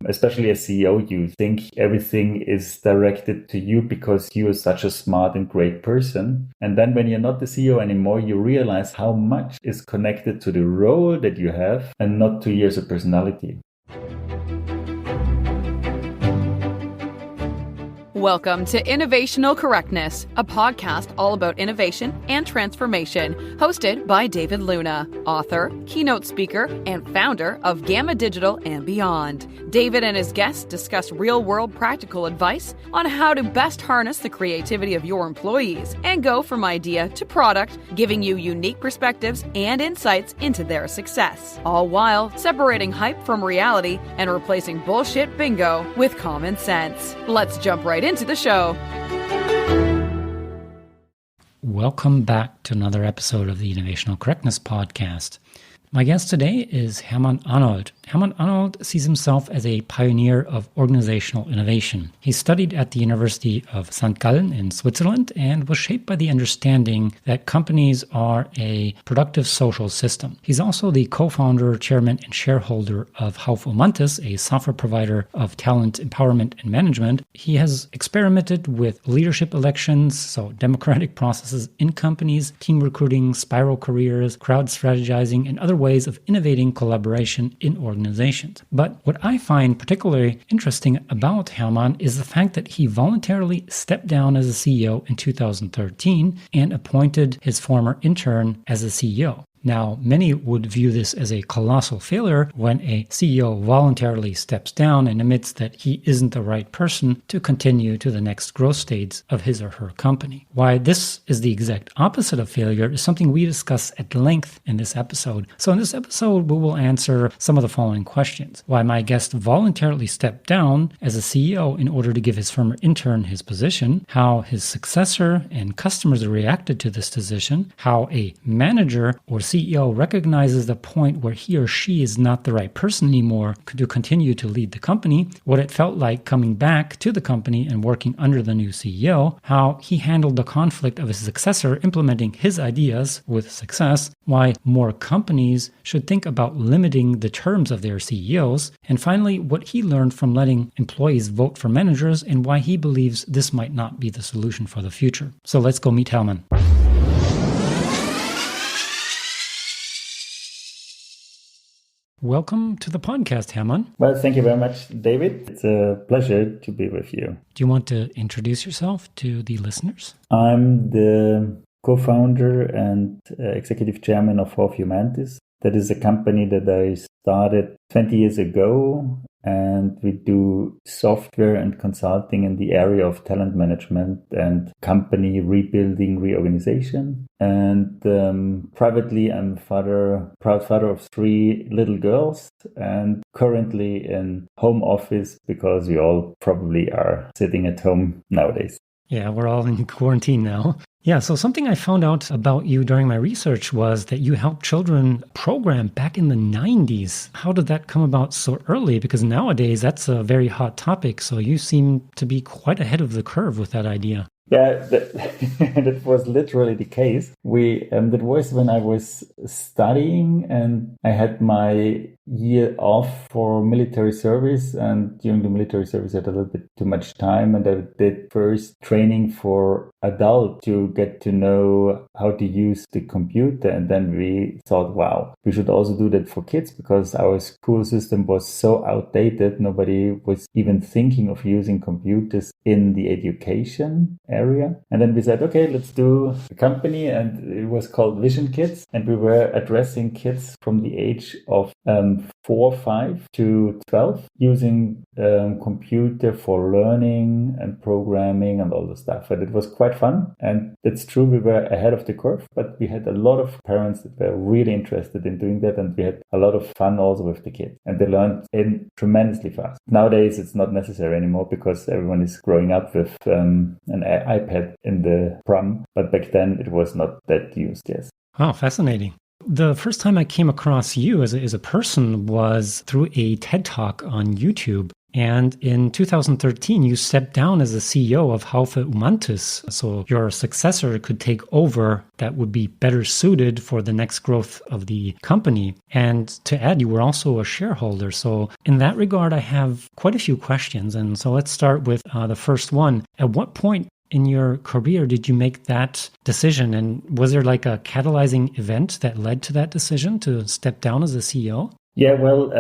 especially as CEO, you think everything is directed to you because you are such a smart and great person. And then when you're not the CEO anymore, you realize how much is connected to the role that you have and not to years of personality. Welcome to Innovational Correctness, a podcast all about innovation and transformation, hosted by David Luna, author, keynote speaker, and founder of Gamma Digital and Beyond. David and his guests discuss real-world practical advice on how to best harness the creativity of your employees and go from idea to product, giving you unique perspectives and insights into their success, all while separating hype from reality and replacing bullshit bingo with common sense. Let's jump right into the show. Welcome back to another episode of the Innovational Correctness Podcast. My guest today is Hermann Arnold. Hermann Arnold sees himself as a pioneer of organizational innovation. He studied at the University of St. Gallen in Switzerland and was shaped by the understanding that companies are a productive social system. He's also the co-founder, chairman, and shareholder of Haufe-umantis, a software provider of talent empowerment and management. He has experimented with leadership elections, so democratic processes in companies, team recruiting, spiral careers, crowd strategizing, and other ways of innovating collaboration in organizations. But what I find particularly interesting about Hermann is the fact that he voluntarily stepped down as a CEO in 2013 and appointed his former intern as a CEO. Now, many would view this as a colossal failure when a CEO voluntarily steps down and admits that he isn't the right person to continue to the next growth stage of his or her company. Why this is the exact opposite of failure is something we discuss at length in this episode. So in this episode, we will answer some of the following questions. Why my guest voluntarily stepped down as a CEO in order to give his former intern his position, how his successor and customers reacted to this decision, how a manager or CEO recognizes the point where he or she is not the right person anymore to continue to lead the company, what it felt like coming back to the company and working under the new CEO, how he handled the conflict of his successor implementing his ideas with success, why more companies should think about limiting the terms of their CEOs, and finally, what he learned from letting employees vote for managers and why he believes this might not be the solution for the future. So let's go meet Hermann. Welcome to the podcast, Hermann. Well, thank you very much, David. It's a pleasure to be with you. Do you want to introduce yourself to the listeners? I'm the co-founder and executive chairman of Haufe-umantis. That is a company that I started 20 years ago, and we do software and consulting in the area of talent management and company rebuilding, reorganization. And privately, I'm proud father of 3 little girls, and currently in home office because we all probably are sitting at home nowadays. Yeah, we're all in quarantine now. Yeah, so something I found out about you during my research was that you helped children program back in the 90s. How did that come about so early? Because nowadays that's a very hot topic, so you seem to be quite ahead of the curve with that idea. Yeah, that was literally the case. That was when I was studying and I had my year off for military service, and during the military service I had a little bit too much time, and I did first training for adult to get to know how to use the computer, and then we thought, wow, we should also do that for kids because our school system was so outdated. Nobody was even thinking of using computers in the education area. And then we said, okay, let's do a company, and it was called Vision Kids, and we were addressing kids from the age of 4, 5 to 12 using computer for learning and programming and all the stuff. And it was quite fun. And it's true, we were ahead of the curve, but we had a lot of parents that were really interested in doing that. And we had a lot of fun also with the kids, and they learned in tremendously fast. Nowadays, it's not necessary anymore because everyone is growing up with an iPad in the prom. But back then it was not that used, yes. Oh, fascinating. The first time I came across you as a person was through a TED Talk on YouTube. And in 2013, you stepped down as the CEO of Haufe-umantis. So your successor could take over that would be better suited for the next growth of the company. And to add, you were also a shareholder. So in that regard, I have quite a few questions. And so let's start with the first one. At what point in your career did you make that decision? And was there like a catalyzing event that led to that decision to step down as a CEO? Yeah, well,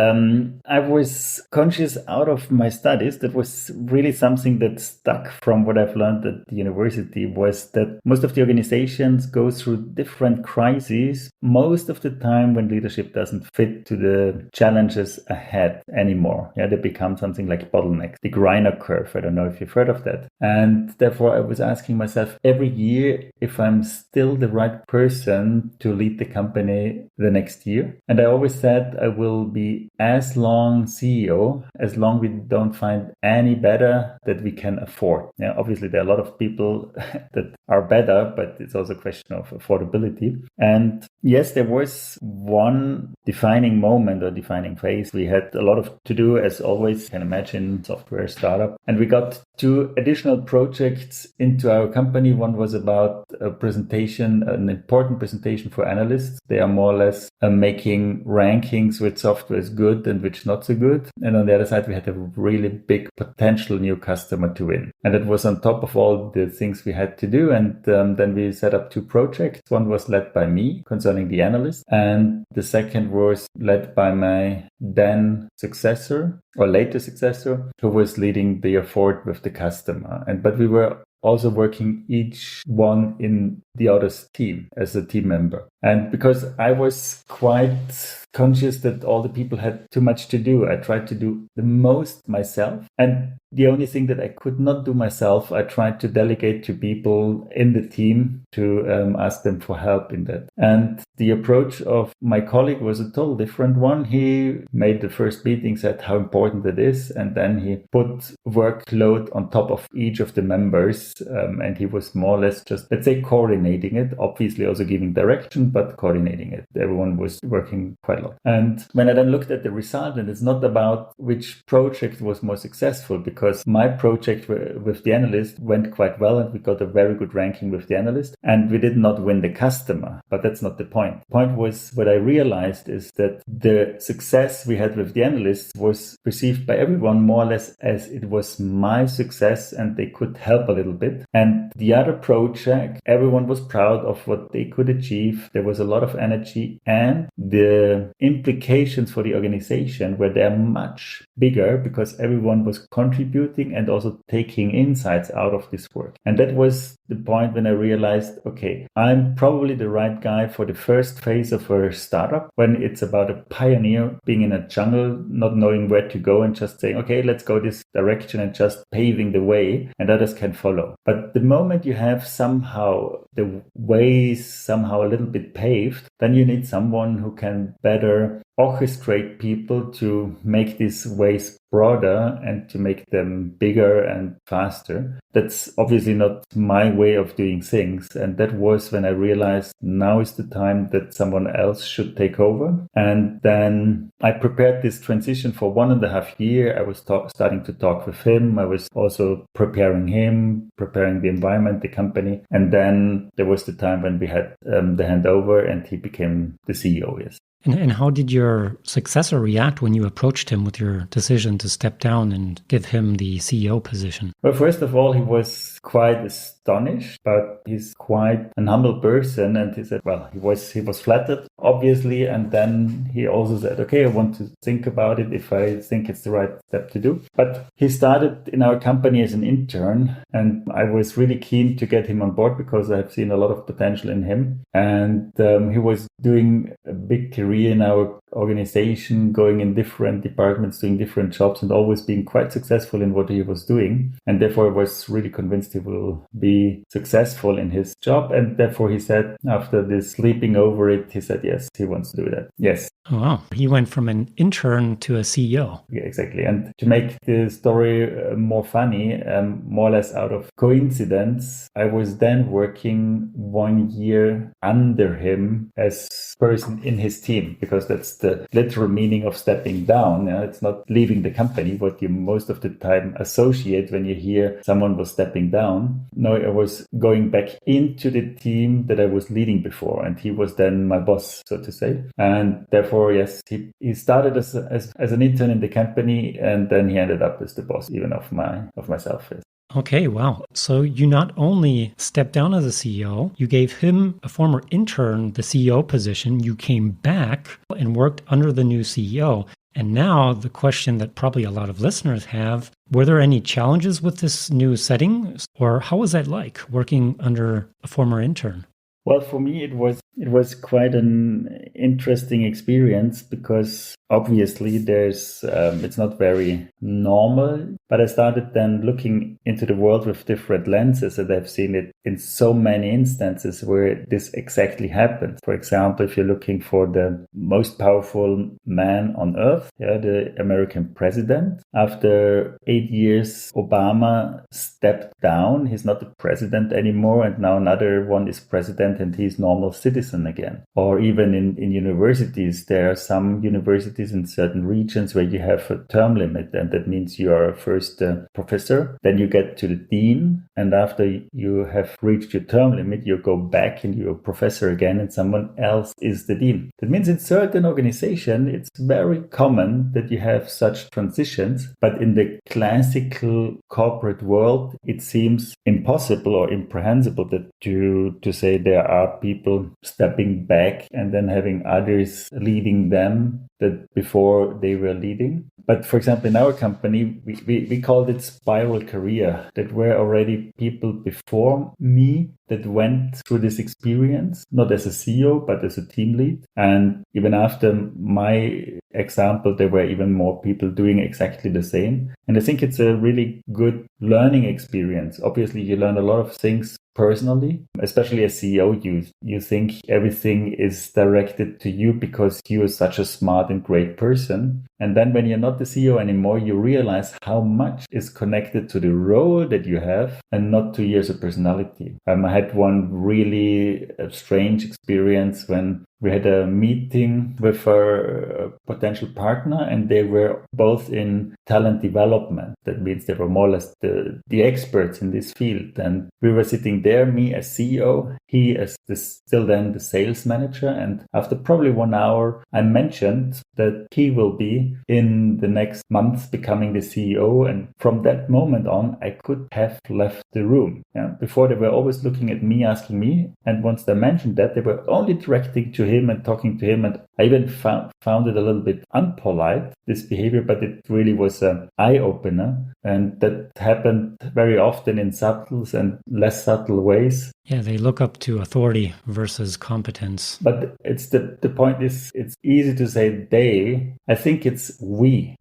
I was conscious out of my studies. That was really something that stuck from what I've learned at the university, was that most of the organizations go through different crises most of the time when leadership doesn't fit to the challenges ahead anymore. Yeah, they become something like bottlenecks, the Griner curve. I don't know if you've heard of that. And therefore I was asking myself every year if I'm still the right person to lead the company the next year. And I always said I will be as long CEO as long we don't find any better that we can afford. Yeah, obviously there are a lot of people that are better, but it's also a question of affordability. And yes, there was one defining moment or defining phase. We had a lot of to do, as always, you can imagine, software startup. And we got 2 additional projects into our company. One was about a presentation, an important presentation for analysts. They are more or less making rankings which software is good and which not so good. And on the other side, we had a really big potential new customer to win. And that was on top of all the things we had to do. And then we set up 2 projects. One was led by me concerning the analyst. And the second was led by my then successor or later successor, who was leading the effort with the customer. But we were also working each one in the other's team as a team member. And because I was quite conscious that all the people had too much to do, I tried to do the most myself. And the only thing that I could not do myself, I tried to delegate to people in the team to ask them for help in that. And the approach of my colleague was a total different one. He made the first meeting, said how important it is, and then he put workload on top of each of the members. And he was more or less just, let's say, coordinating it, obviously also giving direction, but coordinating it. Everyone was working quite a lot. And when I then looked at the result, and it's not about which project was more successful, because my project with the analyst went quite well and we got a very good ranking with the analyst, and we did not win the customer, but that's not the point. The point was, what I realized is that the success we had with the analysts was perceived by everyone more or less as it was my success and they could help a little bit. And the other project, everyone was proud of what they could achieve. There was a lot of energy, and the implications for the organization were there much bigger because everyone was contributing and also taking insights out of this work. And that was the point when I realized, okay, I'm probably the right guy for the first phase of a startup, when it's about a pioneer being in a jungle, not knowing where to go and just saying, okay, let's go this direction, and just paving the way and others can follow. But the moment you have somehow the ways somehow a little bit paved, then you need someone who can better orchestrate people to make these ways broader and to make them bigger and faster. That's obviously not my way of doing things. And that was when I realized now is the time that someone else should take over. And then I prepared this transition for 1.5 years. I was starting to talk with him. I was also preparing him, preparing the environment, the company. And then there was the time when we had the handover and he became the CEO, yes. And how did your successor react when you approached him with your decision to step down and give him the CEO position? Well, first of all, he was quite astonished, but he's quite an humble person. And he said, well, he was flattered, obviously. And then he also said, okay, I want to think about it if I think it's the right step to do. But he started in our company as an intern, and I was really keen to get him on board because I've seen a lot of potential in him. And he was doing a big career in our organization, going in different departments, doing different jobs, and always being quite successful in what he was doing. And therefore, I was really convinced he will be successful in his job. And therefore, he said, after this sleeping over it, he said, yes, he wants to do that. Yes. Oh, wow. He went from an intern to a CEO. Yeah, exactly. And to make the story more funny, more or less out of coincidence, I was then working 1 year under him as person in his team, because that's the literal meaning of stepping down. It's not leaving the company, what you most of the time associate when you hear someone was stepping down. No, I was going back into the team that I was leading before, and he was then my boss, so to say. And therefore, yes, he started as an intern in the company, and then he ended up as the boss even of myself. Yes. Okay, wow. So you not only stepped down as a CEO, you gave him, a former intern, the CEO position. You came back and worked under the new CEO. And now the question that probably a lot of listeners have, were there any challenges with this new setting? Or how was that like, working under a former intern? Well, for me, it was quite an interesting experience because obviously it's not very normal, but I started then looking into the world with different lenses, and I've seen it in so many instances where this exactly happens. For example, if you're looking for the most powerful man on earth, the American president, after 8 years, Obama stepped down. He's not the president anymore, and now another one is president, and he's normal citizen again. Or even in universities, there are some universities in certain regions where you have a term limit, and that means you are first a professor, then you get to the dean, and after you have reached your term limit, you go back and you're a professor again, and someone else is the dean. That means in certain organizations, it's very common that you have such transitions, but in the classical corporate world, it seems impossible or imprehensible that to say there are people stepping back and then having others leading them that before they were leading. But for example, in our company, we called it spiral career. That were already people before me that went through this experience, not as a CEO, but as a team lead. And even after my example, there were even more people doing exactly the same. And I think it's a really good learning experience. Obviously, you learn a lot of things personally, especially as CEO, you think everything is directed to you because you are such a smart and great person. And then when you're not the CEO anymore, you realize how much is connected to the role that you have and not to you as a personality. I had one really strange experience when we had a meeting with a potential partner, and they were both in talent development. That means they were more or less the experts in this field. And we were sitting there, me as CEO, he as still then the sales manager. And after probably 1 hour, I mentioned that he will be in the next month becoming the CEO. And from that moment on, I could have left the room. Before they were always looking at me, asking me. And once they mentioned that, they were only directing to him and talking to him. And I even found it a little bit unpolite, this behavior, but it really was an eye-opener. And that happened very often in subtle and less subtle ways. Yeah, they look up to authority versus competence. But it's the point is, it's easy to say they. I think it's we.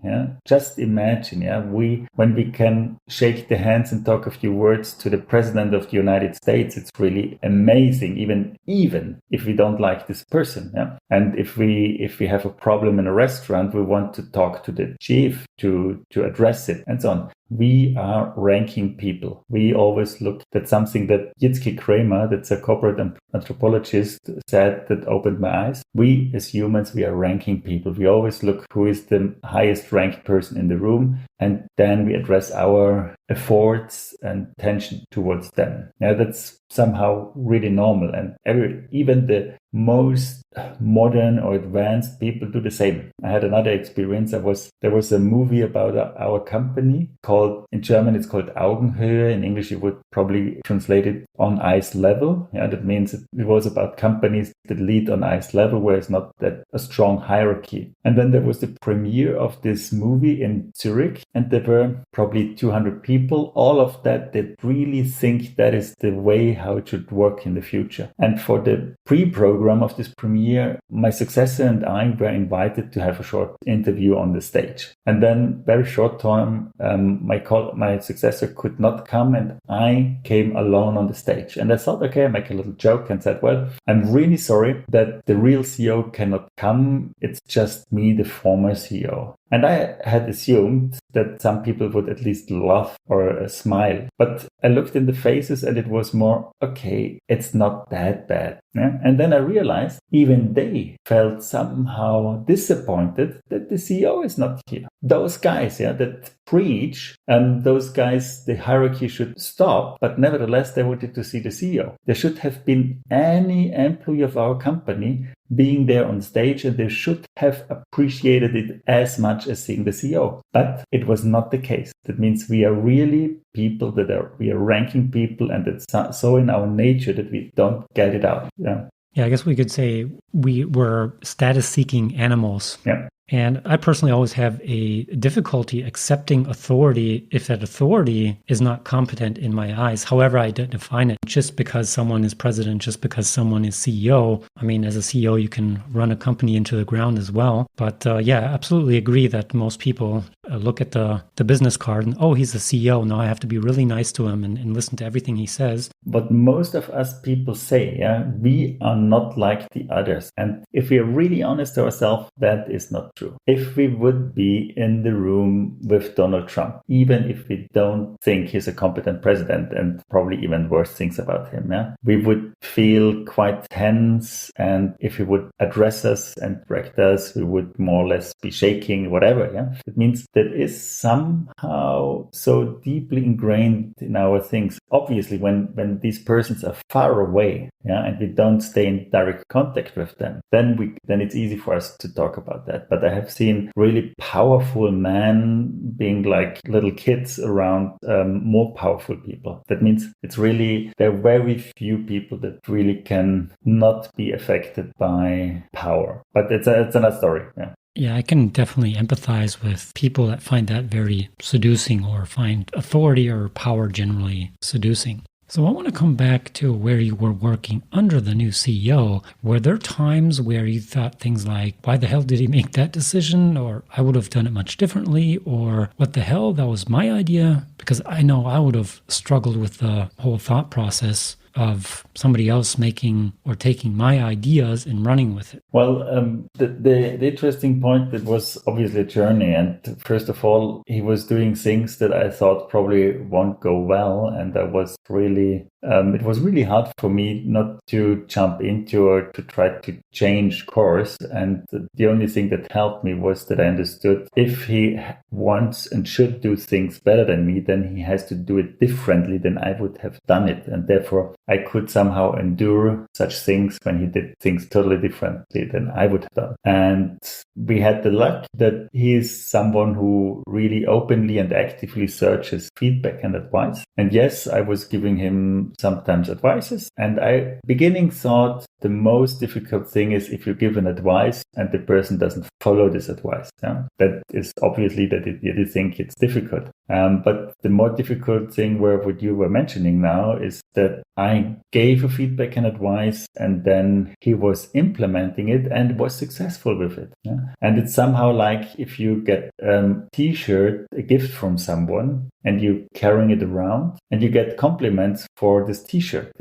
Just imagine, when we can shake the hands and talk a few words to the president of the United States, it's really amazing. Even if we don't like this person, and if we have a problem in a restaurant, we want to talk to the chief to address it, and so on. We are ranking people. We always look at something that Yitzhak Kramer, that's a corporate anthropologist, said that opened my eyes. We as humans, we are ranking people. We always look who is the highest ranked person in the room, and then we address our efforts and attention towards them. Now that's somehow really normal, and even the most modern or advanced people do the same. I had another experience. There was a movie about our company called, in German it's called Augenhöhe. In English you would probably translate it on ice level. That means it was about companies that lead on ice level, where it's not that a strong hierarchy. And then there was the premiere of this movie in Zurich, and there were probably 200 people, all of that really think that is the way how it should work in the future. And for the pre-program of this premiere, my successor and I were invited to have a short interview on the stage. And then very short time, my successor could not come and I came alone on the stage. And I thought, okay, I make a little joke and said, well, I'm really sorry that the real CEO cannot come. It's just me, the former CEO. And I had assumed that some people would at least laugh or smile. But I looked in the faces and it was more, okay, it's not that bad. Yeah? And then I realized even they felt somehow disappointed that the CEO is not here. Those guys, that preach, those guys, the hierarchy should stop, but nevertheless, they wanted to see the CEO. There should have been any employee of our company being there on stage, and they should have appreciated it as much as seeing the CEO. But it was not the case. That means we are really people we are ranking people, and it's so in our nature that we don't get it out. Yeah, I guess we could say we were status-seeking animals. Yeah. And I personally always have a difficulty accepting authority if that authority is not competent in my eyes, however I define it. Just because someone is president, just because someone is CEO. I mean, as a CEO, you can run a company into the ground as well. But yeah, I absolutely agree that most people look at the business card and, oh, he's the CEO. Now I have to be really nice to him and listen to everything he says. But most of us people say, we are not like the others. And if we are really honest to ourselves, that is not true. If we would be in the room with Donald Trump, even if we don't think he's a competent president and probably even worse things about him, we would feel quite tense. And if he would address us and direct us, we would more or less be shaking, whatever. It means that is somehow so deeply ingrained in our things. Obviously, when these persons are far away, and we don't stay in direct contact with them, then it's easy for us to talk about that. But I have seen really powerful men being like little kids around more powerful people. That means there are very few people that really can not be affected by power. But it's another story. Yeah, I can definitely empathize with people that find that very seducing or find authority or power generally seducing. So I want to come back to where you were working under the new CEO. Were there times where you thought things like, why the hell did he make that decision? Or I would have done it much differently? Or what the hell, that was my idea? Because I know I would have struggled with the whole thought process of somebody else making or taking my ideas and running with it. Well, the interesting point, that was obviously a journey. And first of all, he was doing things that I thought probably won't go well. And I was really, it was really hard for me not to jump into or to try to change course. And the only thing that helped me was that I understood if he wants and should do things better than me, then he has to do it differently than I would have done it. And therefore, I could somehow endure such things when he did things totally differently than I would have done. And we had the luck that he is someone who really openly and actively searches feedback and advice. And yes, I was giving him sometimes advices. And I beginning thought the most difficult thing is if you give an advice and the person doesn't follow this advice. That is obviously that you think it's difficult. But the more difficult thing what you were mentioning now is that I gave a feedback and advice, and then he was implementing it and was successful with it. And it's somehow like if you get a t-shirt, a gift from someone, and you carrying it around and you get compliments for this t-shirt.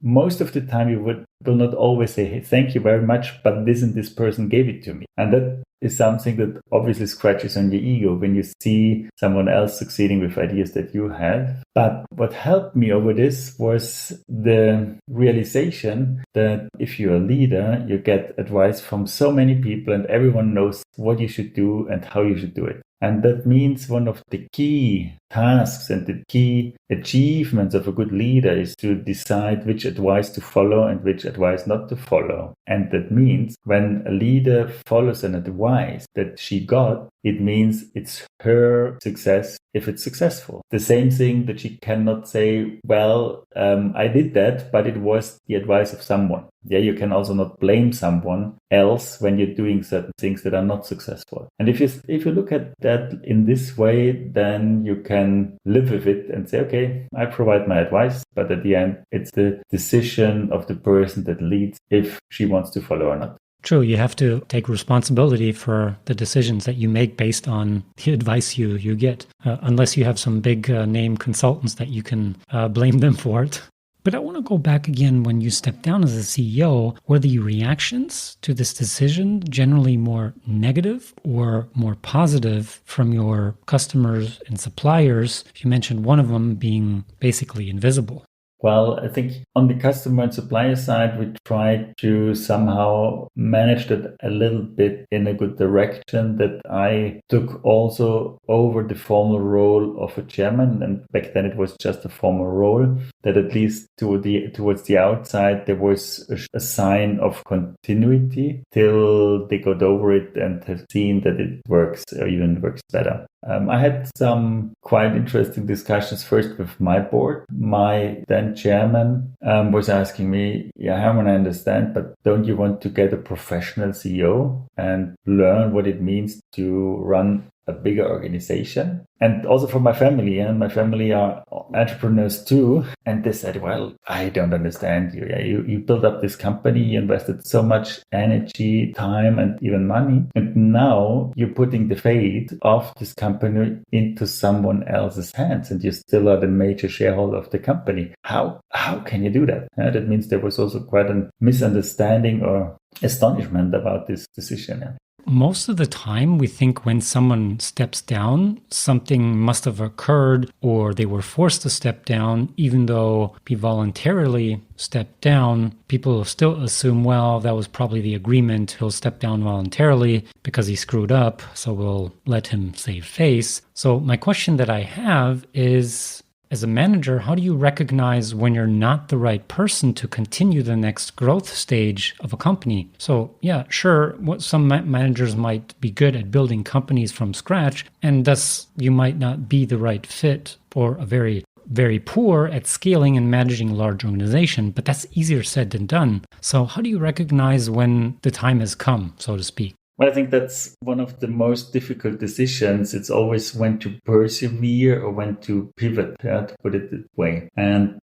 Most of the time you will not always say, hey, thank you very much, but this person gave it to me. And that is something that obviously scratches on your ego when you see someone else succeeding with ideas that you have. But what helped me over this was the realization that if you're a leader, you get advice from so many people and everyone knows what you should do and how you should do it. And that means one of the key tasks and the key achievements of a good leader is to decide which advice to follow and which advice not to follow. And that means when a leader follows an advice that she got, it means it's her success if it's successful. The same thing that she cannot say, well, I did that, but it was the advice of someone. You can also not blame someone else when you're doing certain things that are not successful. And if you look at that in this way, then you can live with it and say, okay, I provide my advice, but at the end, it's the decision of the person that leads if she wants to follow or not. True, you have to take responsibility for the decisions that you make based on the advice you get, unless you have some big name consultants that you can blame them for it. But I want to go back again. When you stepped down as a CEO, were the reactions to this decision generally more negative or more positive from your customers and suppliers? You mentioned one of them being basically invisible. Well, I think on the customer and supplier side, we tried to somehow manage that a little bit in a good direction, that I took also over the formal role of a chairman. And back then it was just a formal role, that at least towards the outside, there was a sign of continuity till they got over it and have seen that it works or even works better. I had some quite interesting discussions first with my board. My then chairman was asking me, yeah, Hermann, I understand, but don't you want to get a professional CEO and learn what it means to run a bigger organization? And also for my family, and my family are entrepreneurs too. And they said, well, I don't understand you. Yeah, you built up this company, you invested so much energy, time, and even money. And now you're putting the fate of this company into someone else's hands, and you still are the major shareholder of the company. How can you do that? That means there was also quite a misunderstanding or astonishment about this decision. Yeah. Most of the time, we think when someone steps down, something must have occurred or they were forced to step down, even though he voluntarily stepped down. People still assume, well, that was probably the agreement. He'll step down voluntarily because he screwed up, so we'll let him save face. So my question that I have is, as a manager, how do you recognize when you're not the right person to continue the next growth stage of a company? So yeah, sure, some managers might be good at building companies from scratch, and thus you might not be the right fit, or a very poor at scaling and managing a large organization, but that's easier said than done. So how do you recognize when the time has come, so to speak? Well, I think that's one of the most difficult decisions. It's always when to persevere or when to pivot, to put it that way. And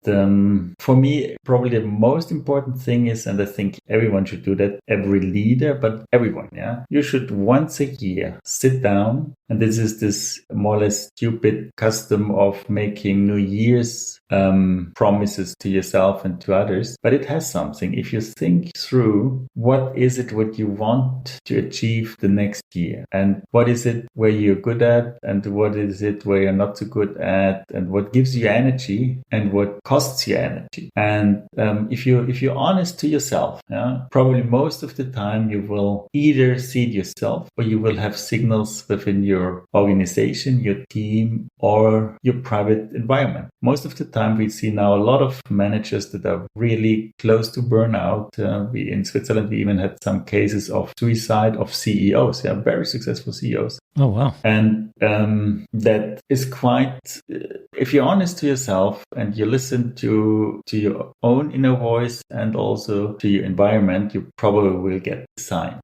for me, probably the most important thing is, and I think everyone should do that, every leader, but everyone, you should once a year sit down. And this is this more or less stupid custom of making New Year's promises to yourself and to others. But it has something. If you think through what you want to achieve the next year, and what is it where you're good at, and what is it where you're not so good at, and what gives you energy and what costs you energy. And if you're honest to yourself, probably most of the time you will either see it yourself, or you will have signals within your organization, your team, or your private environment. Most of the time we see now a lot of managers that are really close to burnout. In Switzerland, we even had some cases of suicide of CEOs, very successful CEOs. Oh, wow. And that is quite, if you're honest to yourself and you listen to your own inner voice and also to your environment, you probably will get the sign.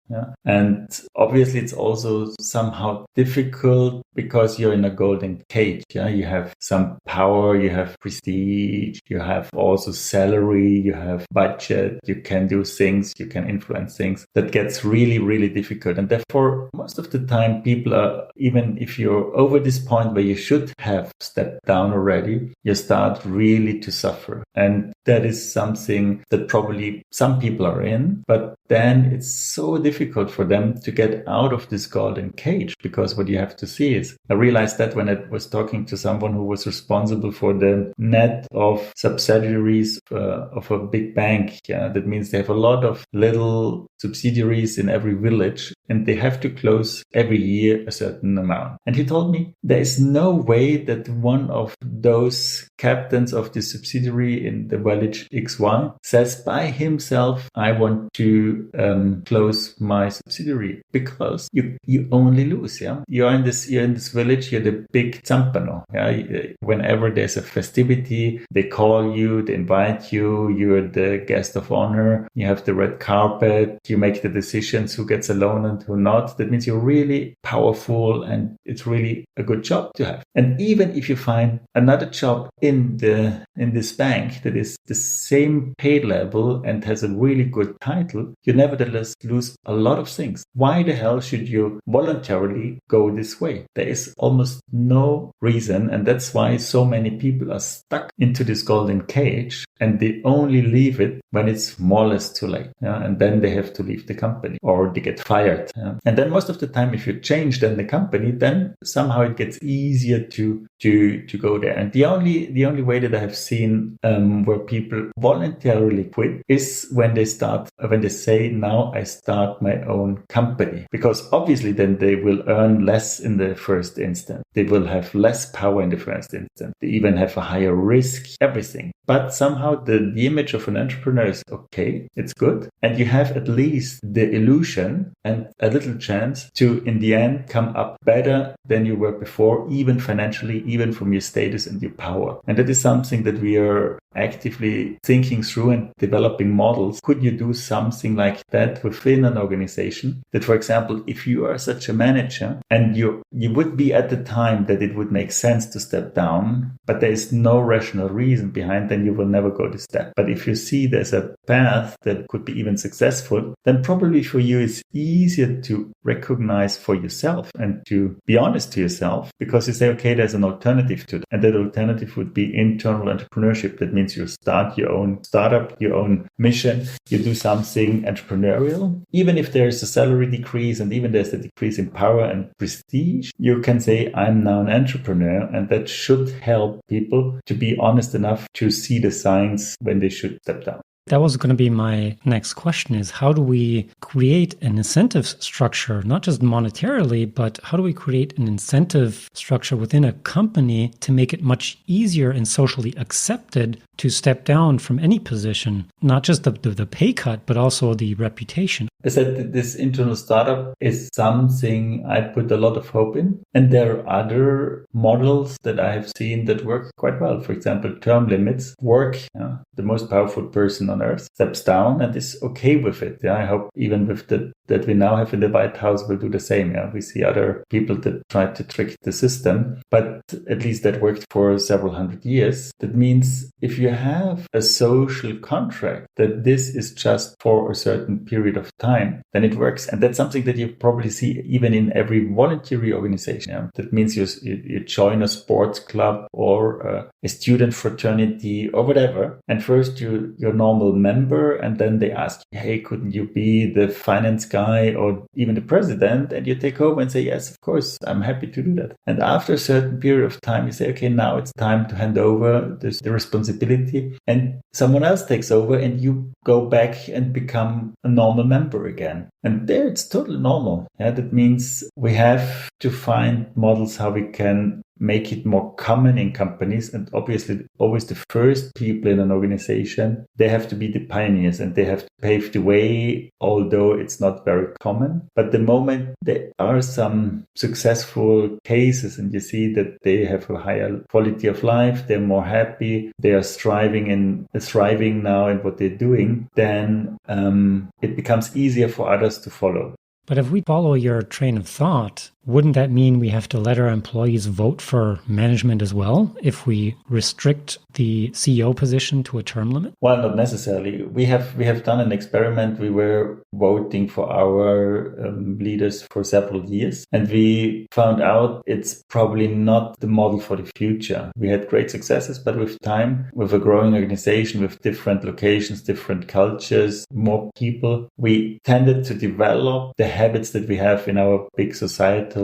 And obviously it's also somehow difficult because you're in a golden cage. You have some power, you have prestige, you have also salary, you have budget, you can do things, you can influence things. That gets really, really difficult. And therefore, most of the time people are, even if you're over this point where you should have stepped down already, you start really to suffer. And that is something that probably some people are in, but then it's so difficult for them to get out of this golden cage, because what you have to see is, I realized that when I was talking to someone who was responsible for the net of subsidiaries of a big bank. That means they have a lot of little subsidiaries in every village, and they have to close every year a certain amount. And he told me there is no way that one of those captains of the subsidiary in the village XY says by himself, I want to close my subsidiary, because you only lose. You're in this village, you're the big zampano. Whenever there's a festivity, they call you, they invite you, you're the guest of honor, you have the red carpet, You make the decisions who gets a loan and who not. That means you're really powerful and it's really a good job to have. And even if you find another job in this bank that is the same pay level and has a really good title, you nevertheless lose a lot of things. Why the hell should you voluntarily go this way? There is almost no reason, and that's why so many people are stuck into this golden cage, and they only leave it when it's more or less too late. And then they have to leave the company or they get fired. And then most of the time, if you change then the company, then somehow it gets easier to go there. And the only way that I have seen where people voluntarily quit is when they say, now I start my own company. Because obviously then they will earn less in the first instance. They will have less power in the first instance. They even have a higher risk, everything. But somehow the image of an entrepreneur is okay, it's good. And you have at least the illusion and a little chance to, in the end, come up better than you were before, even financially, even from your status and your power. And that is something that we are actively thinking through and developing models. Could you do something like that within an organization? That, for example, if you are such a manager and you would be at the time that it would make sense to step down, but there is no rational reason behind, then you will never go this step. But if you see there's a path that could be even successful, then probably for you it's easier to recognize for yourself and to be honest to yourself, because you say, okay, there's an alternative to that. And that alternative would be internal entrepreneurship. That means you start your own startup, your own mission, you do something entrepreneurial. Even if there's a salary decrease and even there's a decrease in power and prestige, you can say, I'm now an entrepreneur, and that should help people to be honest enough to see the signs when they should step down. That was going to be my next question, is how do we create an incentive structure, not just monetarily, but how do we create an incentive structure within a company to make it much easier and socially accepted to step down from any position, not just the pay cut, but also the reputation? I said this internal startup is something I put a lot of hope in. And there are other models that I have seen that work quite well. For example, term limits work. The most powerful person on earth steps down and is okay with it. I hope even with that we now have in the White House will do the same. We see other people that try to trick the system, but at least that worked for several hundred years. That means if you have a social contract that this is just for a certain period of time, then it works. And that's something that you probably see even in every voluntary organization. That means you join a sports club or a student fraternity or whatever. And first you're normal member, and then they ask you, hey, couldn't you be the finance guy or even the president? And you take over and say, yes, of course, I'm happy to do that. And after a certain period of time, you say, okay, now it's time to hand over the responsibility, and someone else takes over and you go back and become a normal member again. And there it's totally normal. That means we have to find models how we can make it more common in companies. And obviously, always the first people in an organization, they have to be the pioneers and they have to pave the way, although it's not very common. But the moment there are some successful cases and you see that they have a higher quality of life, they're more happy, they are thriving now in what they're doing, then it becomes easier for others to follow. But if we follow your train of thought, wouldn't that mean we have to let our employees vote for management as well if we restrict the CEO position to a term limit? Well, not necessarily. We have done an experiment. We were voting for our leaders for several years, and we found out it's probably not the model for the future. We had great successes, but with time, with a growing organization, with different locations, different cultures, more people, we tended to develop the habits that we have in our big societal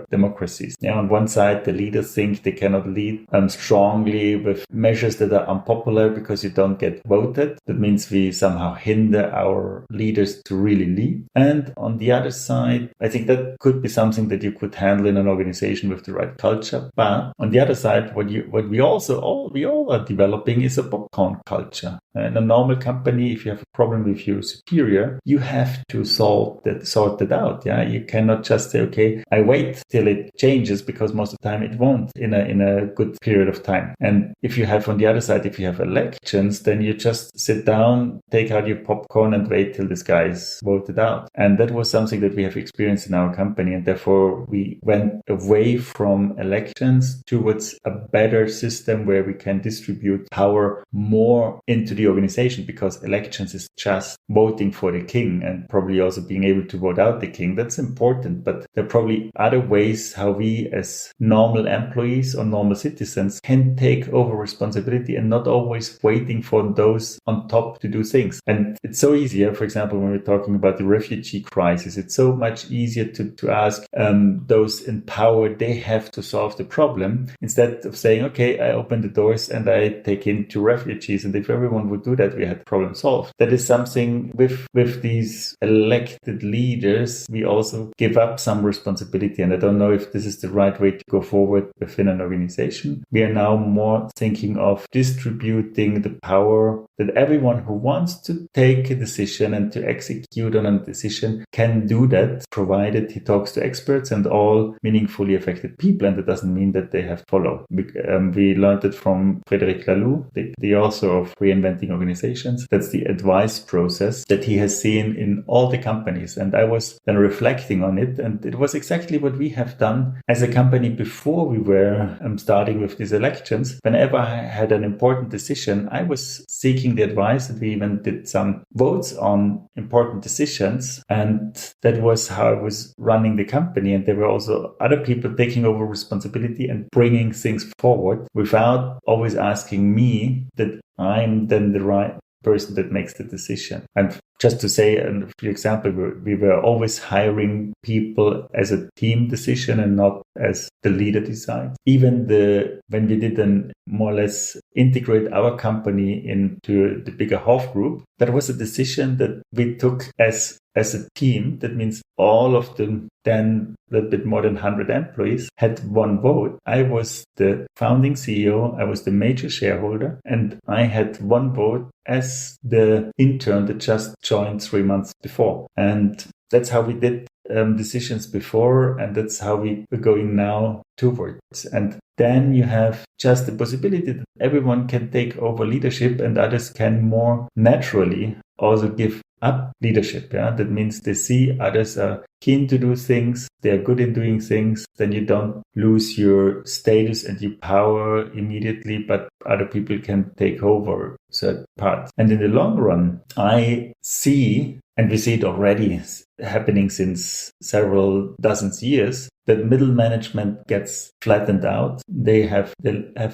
democracies. On one side, the leaders think they cannot lead strongly with measures that are unpopular because you don't get voted. That means we somehow hinder our leaders to really lead. And on the other side, I think that could be something that you could handle in an organization with the right culture. But on the other side, what we all are developing is a popcorn culture. In a normal company, if you have a problem with your superior, you have to sort that out. You cannot just say, okay, I wait till it changes, because most of the time it won't in a good period of time. And if you have, on the other side, if you have elections, then you just sit down, take out your popcorn and wait till this guy is voted out. And that was something that we have experienced in our company. And therefore we went away from elections towards a better system where we can distribute power more into the organization, because elections is just voting for the king and probably also being able to vote out the king. That's important, but there are probably other ways how we as normal employees or normal citizens can take over responsibility and not always waiting for those on top to do things. And it's so easier, for example, when we're talking about the refugee crisis, it's so much easier to ask those in power, they have to solve the problem, instead of saying, okay, I open the doors and I take in 2 refugees. And if everyone would do that, we had problem solved. That is something with these elected leaders, we also give up some responsibility. And I don't know if this is the right way to go forward within an organization. We are now more thinking of distributing the power, that everyone who wants to take a decision and to execute on a decision can do that, provided he talks to experts and all meaningfully affected people. And that doesn't mean that they have to follow. We learned it from Frédéric Laloux, the author of Reinventing Organizations. That's the advice process that he has seen in all the companies. And I was then reflecting on it, and it was exactly what we have done as a company before we were starting with these elections. Whenever I had an important decision, I was seeking the advice, and we even did some votes on important decisions. And that was how I was running the company. And there were also other people taking over responsibility and bringing things forward without always asking me that I'm then the right person that makes the decision. And just to say, and for example, we were always hiring people as a team decision and not as the leader decides. Even when we did more or less integrate our company into the bigger Haufe group, that was a decision that we took as a team. That means all of them, then a little bit more than 100 employees, had one vote. I was the founding CEO, I was the major shareholder, and I had one vote as the intern that just joined 3 months before. And that's how we did decisions before, and that's how we are going now towards. And then you have just the possibility that everyone can take over leadership, and others can more naturally also give up leadership. Yeah, that means they see others are keen to do things, they are good in doing things, then you don't lose your status and your power immediately, but other people can take over certain parts. And in the long run, I see, and we see it already happening since several dozens years, that middle management gets flattened out. They have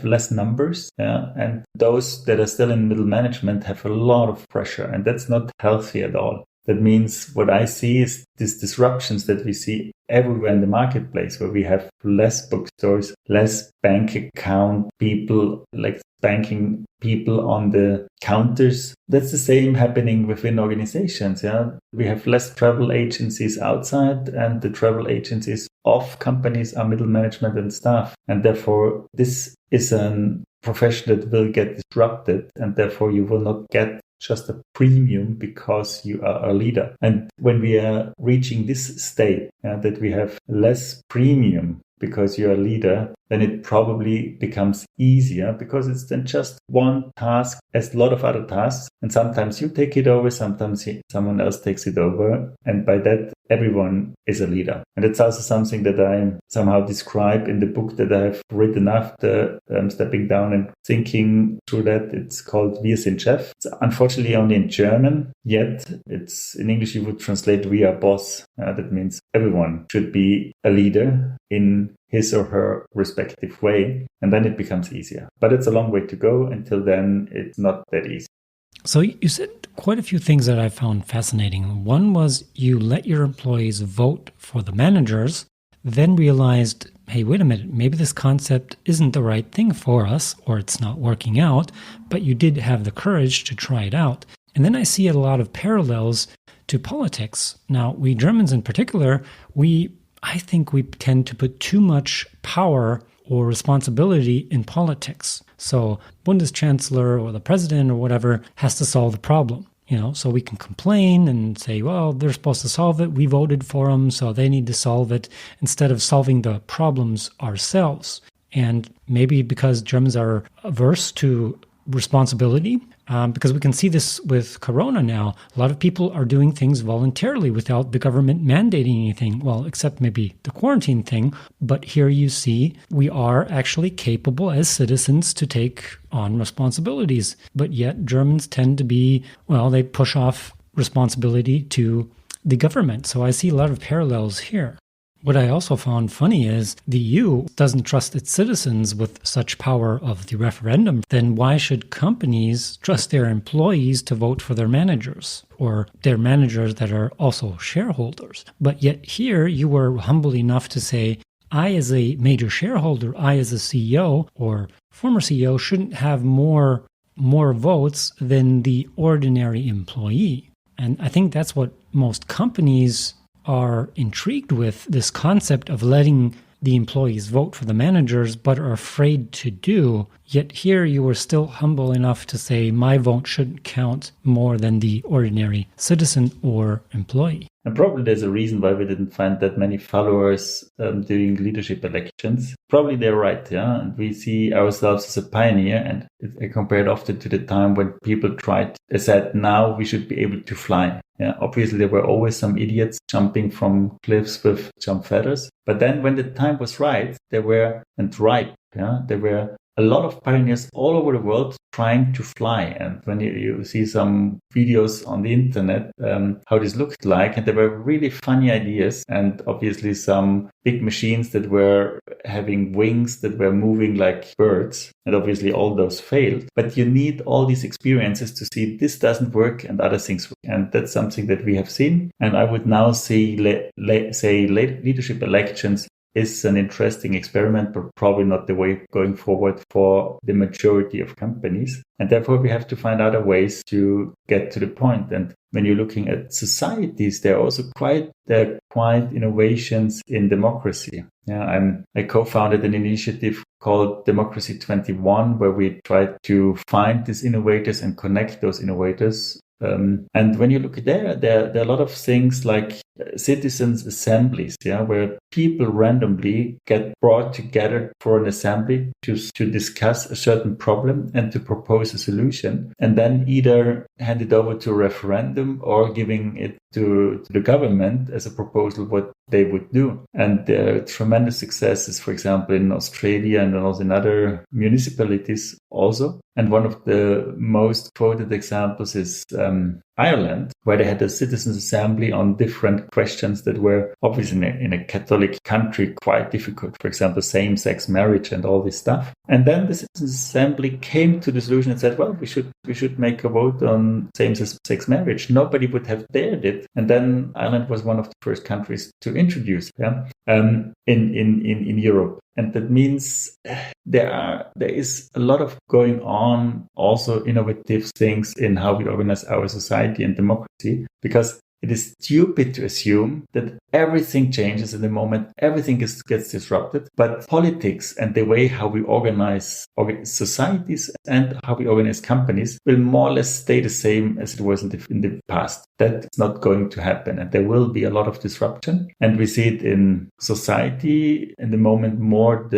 less numbers, and those that are still in middle management have a lot of pressure, and that's not healthy at all. That means what I see is these disruptions that we see everywhere in the marketplace, where we have less bookstores, less bank account people, like banking people on the counters. That's the same happening within organizations. Yeah, we have less travel agencies outside, and the travel agencies of companies are middle management and staff. And therefore, this is a profession that will get disrupted, and therefore you will not get just a premium because you are a leader. And when we are reaching this state, that we have less premium because you're a leader, then it probably becomes easier, because it's then just one task as a lot of other tasks. And sometimes you take it over, sometimes someone else takes it over. And by that, everyone is a leader. And it's also something that I somehow describe in the book that I have written after stepping down and thinking through that. It's called Wir sind Chef. It's unfortunately only in German, yet it's in English you would translate we are boss. That means everyone should be a leader in his or her respective way, and then it becomes easier. But it's a long way to go. Until then, it's not that easy. So you said quite a few things that I found fascinating. One was you let your employees vote for the managers, then realized, hey, wait a minute, maybe this concept isn't the right thing for us, or it's not working out, but you did have the courage to try it out. And then I see a lot of parallels to politics. Now, we Germans in particular, I think we tend to put too much power or responsibility in politics. So Bundeschancellor or the president or whatever has to solve the problem. So we can complain and say, well, they're supposed to solve it. We voted for them, so they need to solve it, instead of solving the problems ourselves. And maybe because Germans are averse to responsibility, because we can see this with Corona now. A lot of people are doing things voluntarily without the government mandating anything, well, except maybe the quarantine thing. But here you see we are actually capable as citizens to take on responsibilities. But yet Germans tend to be, well, they push off responsibility to the government. So I see a lot of parallels here. What I also found funny is the EU doesn't trust its citizens with such power of the referendum. Then why should companies trust their employees to vote for their managers, or their managers that are also shareholders? But yet here you were humble enough to say, I as a major shareholder, I as a CEO or former CEO shouldn't have more votes than the ordinary employee. And I think that's what most companies are intrigued with, this concept of letting the employees vote for the managers, but are afraid to do. Yet here you were still humble enough to say, my vote shouldn't count more than the ordinary citizen or employee. And probably there's a reason why we didn't find that many followers doing leadership elections. Probably they're right, yeah. And we see ourselves as a pioneer, and I compare it often to the time when people said, now we should be able to fly. Yeah, obviously there were always some idiots jumping from cliffs with jump feathers. But then when the time was right, there were a lot of pioneers all over the world trying to fly. And when you see some videos on the internet, how this looked like, and there were really funny ideas, and obviously some big machines that were having wings that were moving like birds. And obviously all those failed. But you need all these experiences to see this doesn't work and other things work. And that's something that we have seen. And I would now say leadership elections is an interesting experiment, but probably not the way going forward for the majority of companies. And therefore, we have to find other ways to get to the point. And when you're looking at societies, there are also quite innovations in democracy. Yeah, I co-founded an initiative called Democracy 21, where we try to find these innovators and connect those innovators. And when you look there are a lot of things like citizens' assemblies, where people randomly get brought together for an assembly to discuss a certain problem and to propose a solution, and then either hand it over to a referendum or giving it to the government as a proposal what they would do. And there are tremendous successes, for example, in Australia and also in other municipalities also. And one of the most quoted examples is Ireland, where they had a citizens' assembly on different questions that were obviously in a Catholic country quite difficult. For example, same-sex marriage and all this stuff. And then the citizens' assembly came to the solution and said, well, we should make a vote on same-sex marriage. Nobody would have dared it. And then Ireland was one of the first countries to introduce in Europe. And that means there is a lot of going on, also innovative things in how we organize our society and democracy, because it is stupid to assume that everything changes in the moment, everything gets disrupted, but politics and the way how we organize societies and how we organize companies will more or less stay the same as it was in the past. That's not going to happen, and there will be a lot of disruption. And we see it in society in the moment more.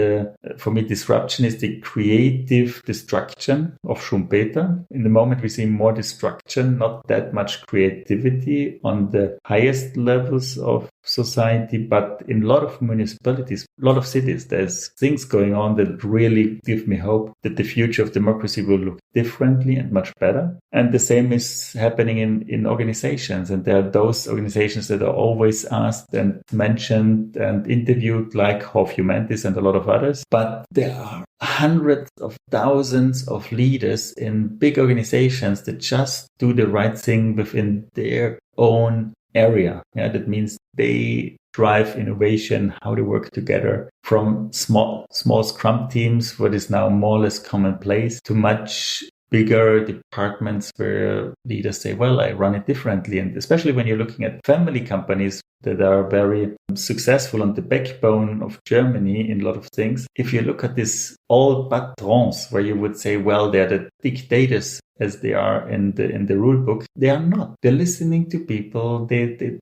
For me, disruption is the creative destruction of Schumpeter. In the moment, we see more destruction, not that much creativity on the highest levels of society, but in a lot of municipalities, a lot of cities, there's things going on that really give me hope that the future of democracy will look differently and much better. And the same is happening in organizations. And there are those organizations that are always asked and mentioned and interviewed, like Haufe-umantis and a lot of others. But there are hundreds of thousands of leaders in big organizations that just do the right thing within their own area. That means they drive innovation, how they work together, from small scrum teams, what is now more or less commonplace, to much bigger departments where leaders say, well, I run it differently. And especially when you're looking at family companies, that are very successful on the backbone of Germany in a lot of things. If you look at this old patrons, where you would say, well, they're the dictators as they are in the rule book, they are not. They're listening to people. They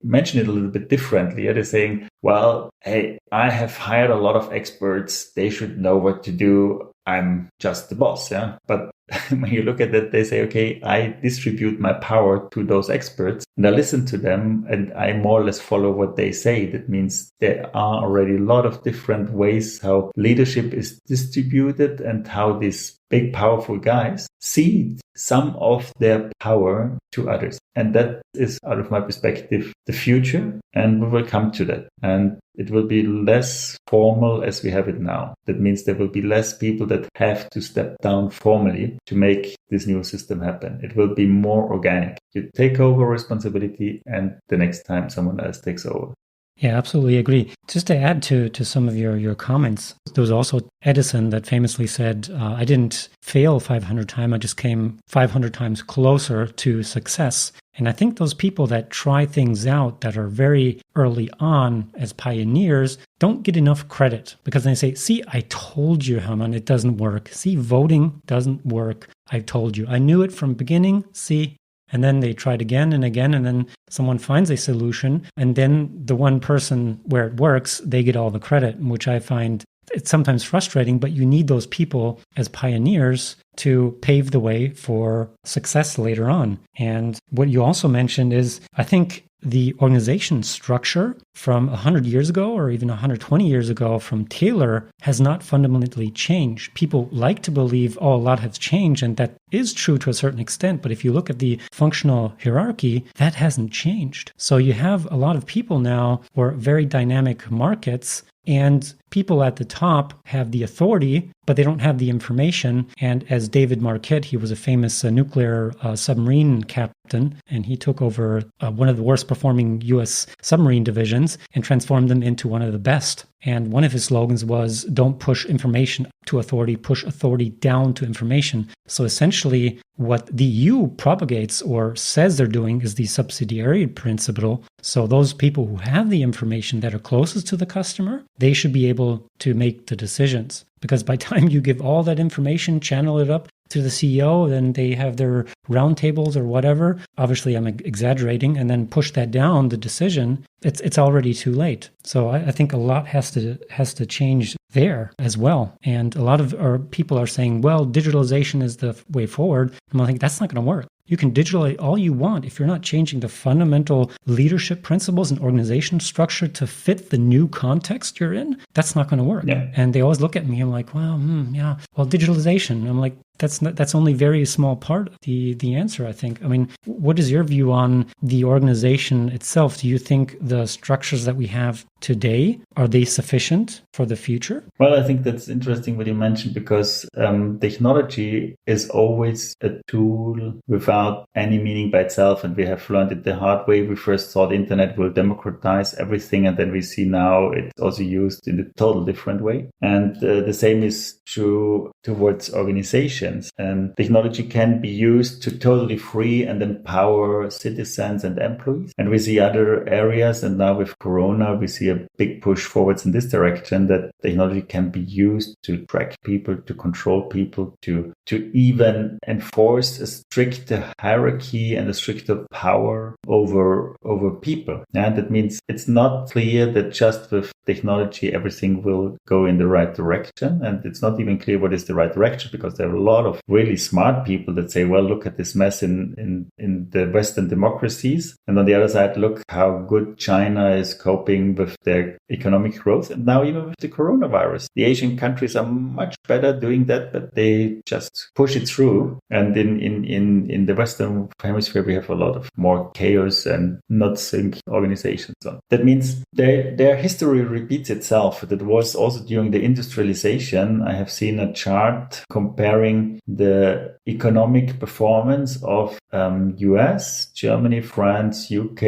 mention it a little bit differently. They're saying, well, hey, I have hired a lot of experts. They should know what to do. I'm just the boss. Yeah. But when you look at that, they say, okay, I distribute my power to those experts and I listen to them and I more or less follow what they say. That means there are already a lot of different ways how leadership is distributed and how these big, powerful guys cede some of their power to others. And that is, out of my perspective, the future. And we will come to that. And it will be less formal as we have it now. That means there will be less people that have to step down formally to make this new system happen. It will be more organic. You take over responsibility and the next time someone else takes over. Yeah, absolutely agree. Just to add to some of your comments, there was also Edison that famously said, I didn't fail 500 times, I just came 500 times closer to success. And I think those people that try things out that are very early on as pioneers don't get enough credit because they say, see, I told you, Hermann, it doesn't work. See, voting doesn't work. I told you. I knew it from beginning. See, and then they tried again and again, and then someone finds a solution, and then the one person where it works, they get all the credit, which I find it's sometimes frustrating, but you need those people as pioneers to pave the way for success later on. And what you also mentioned is, I think the organization structure from 100 years ago or even 120 years ago from Taylor has not fundamentally changed. People like to believe, oh, a lot has changed, and that is true to a certain extent. But if you look at the functional hierarchy, that hasn't changed. So you have a lot of people now, or very dynamic markets, and people at the top have the authority, but they don't have the information. And as David Marquette, he was a famous nuclear submarine captain, and he took over one of the worst performing U.S. submarine divisions and transformed them into one of the best. And one of his slogans was, don't push information to authority, push authority down to information. So essentially, what the EU propagates or says they're doing is the subsidiarity principle. So those people who have the information that are closest to the customer, they should be able to make the decisions. Because by the time you give all that information, channel it up to the CEO, then they have their roundtables or whatever. Obviously, I'm exaggerating, and then push that down, the decision, it's already too late. So I think a lot has to change there as well. And a lot of our people are saying, well, digitalization is the way forward. And I think that's not going to work. You can digitalize all you want. If you're not changing the fundamental leadership principles and organization structure to fit the new context you're in, that's not going to work. Yeah. And they always look at me, I'm like, well, digitalization. I'm like, that's only very small part of the answer, I think. I mean, what is your view on the organization itself? Do you think the structures that we have today, are they sufficient for the future? Well, I think that's interesting what you mentioned, because technology is always a tool without any meaning by itself. And we have learned it the hard way. We first thought internet will democratize everything. And then we see now it's also used in a total different way. And the same is true towards organizations. And technology can be used to totally free and empower citizens and employees. And we see other areas. And now with Corona, we see a big push forwards in this direction, that technology can be used to track people, to control people, to even enforce a stricter hierarchy and a stricter power over people. And that means it's not clear that just with technology everything will go in the right direction. And it's not even clear what is the right direction, because there are a lot of really smart people that say, well, look at this mess in the Western democracies. And on the other side, look how good China is coping with their economic growth. And now even with the coronavirus, the Asian countries are much better doing that, but they just push it through. And in the Western hemisphere, we have a lot of more chaos and not sync organizations. So that means their history repeats itself. That was also during the industrialization. I have seen a chart comparing comparing the economic performance of US, Germany, France, UK,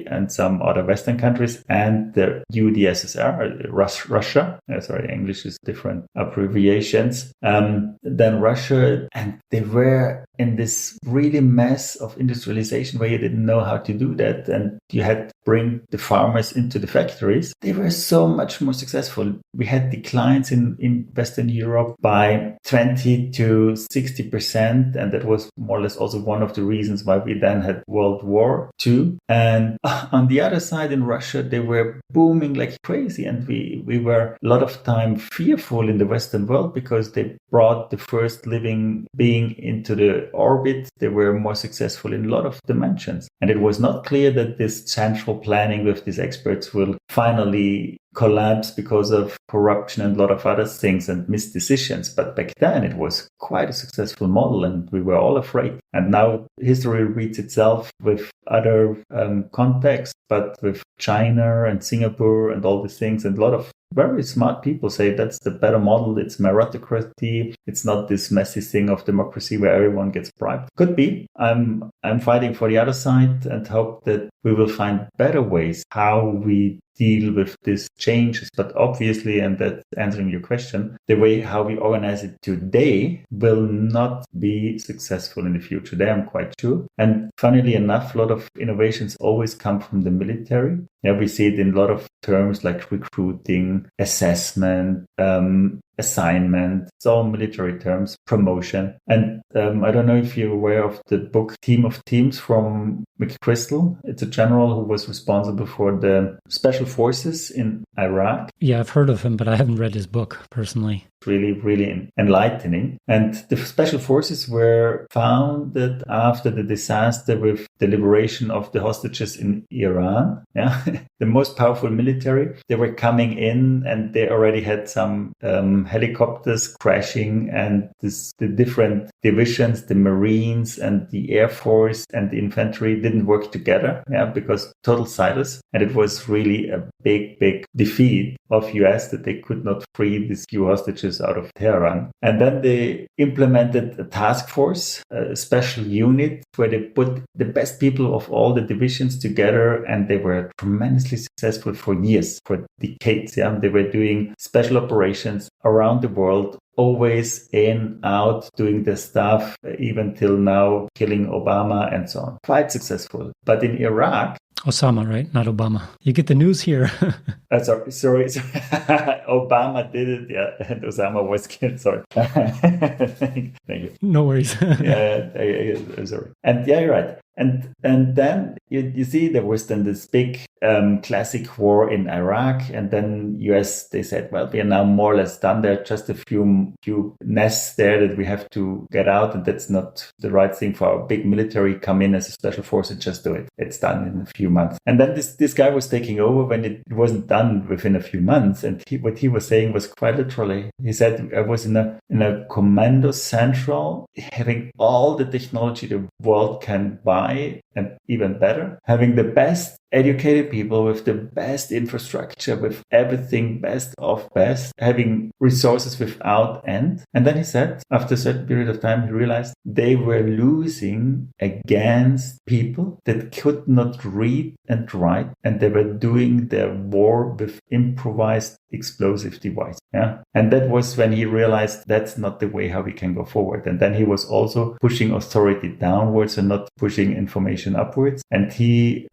and some other Western countries, and the UdSSR, Russia. Sorry, English is different abbreviations. Then Russia, and they were in this really mess of industrialization where you didn't know how to do that, and you had to bring the farmers into the factories. They were so much more successful. We had declines in Western Europe by 20 to 60%, and that was more or less also one of the reasons why we then had World War II. And on the other side, in Russia, they were booming like crazy, and we were a lot of time fearful in the Western world because they brought the first living being into the orbit. They were more successful in a lot of dimensions, and it was not clear that this central planning with these experts will finally collapse because of corruption and a lot of other things and missed decisions. But back then it was quite a successful model, and we were all afraid. And now history repeats itself with other contexts, but with China and Singapore and all these things, and a lot of very smart people say that's the better model. It's meritocracy. It's not this messy thing of democracy where everyone gets bribed. Could be. I'm fighting for the other side and hope that we will find better ways how we deal with these changes. But obviously, and that's answering your question, the way how we organize it today will not be successful in the future. There I'm quite sure. And funnily enough, a lot of innovations always come from the military. Yeah, we see it in a lot of terms like recruiting, assessment, assignment. It's all military terms, promotion. And I don't know if you're aware of the book Team of Teams from McChrystal. It's a general who was responsible for the special forces in Iraq. Yeah, I've heard of him, but I haven't read his book personally. Really, really enlightening. And the special forces were founded after the disaster with the liberation of the hostages in Iran. Yeah, the most powerful military. They were coming in, and they already had some helicopters crashing, and the different divisions, the Marines and the Air Force and the infantry didn't work together. Yeah, because total silos. And it was really a big, big defeat of US that they could not free these few hostages out of Tehran. And then they implemented a task force, a special unit where they put the best people of all the divisions together, and they were tremendously successful for years, for decades. Yeah, they were doing special operations around the world, always in, out, doing their stuff, even till now, killing Obama and so on. Quite successful. But in Iraq, Osama, right? Not Obama. You get the news here. Sorry. Obama did it, yeah, and Osama was killed. Sorry. Thank you. No worries. I'm sorry. And yeah, you're right. And then you see there was then this big classic war in Iraq, and then US, they said, well, we are now more or less done. There are just a few nests there that we have to get out, and that's not the right thing for our big military. Come in as a special force and just do it. It's done in a few months. And then this guy was taking over when it wasn't done within a few months, and what he was saying was quite literally. He said, I was in a commando central, having all the technology the world can buy, and even better, having the best educated people with the best infrastructure, with everything best of best, having resources without end. And then he said, after a certain period of time, he realized they were losing against people that could not read and write, and they were doing their war with improvised explosive device. Yeah. And that was when he realized that's not the way how we can go forward. And then he was also pushing authority downwards and not pushing information upwards. And he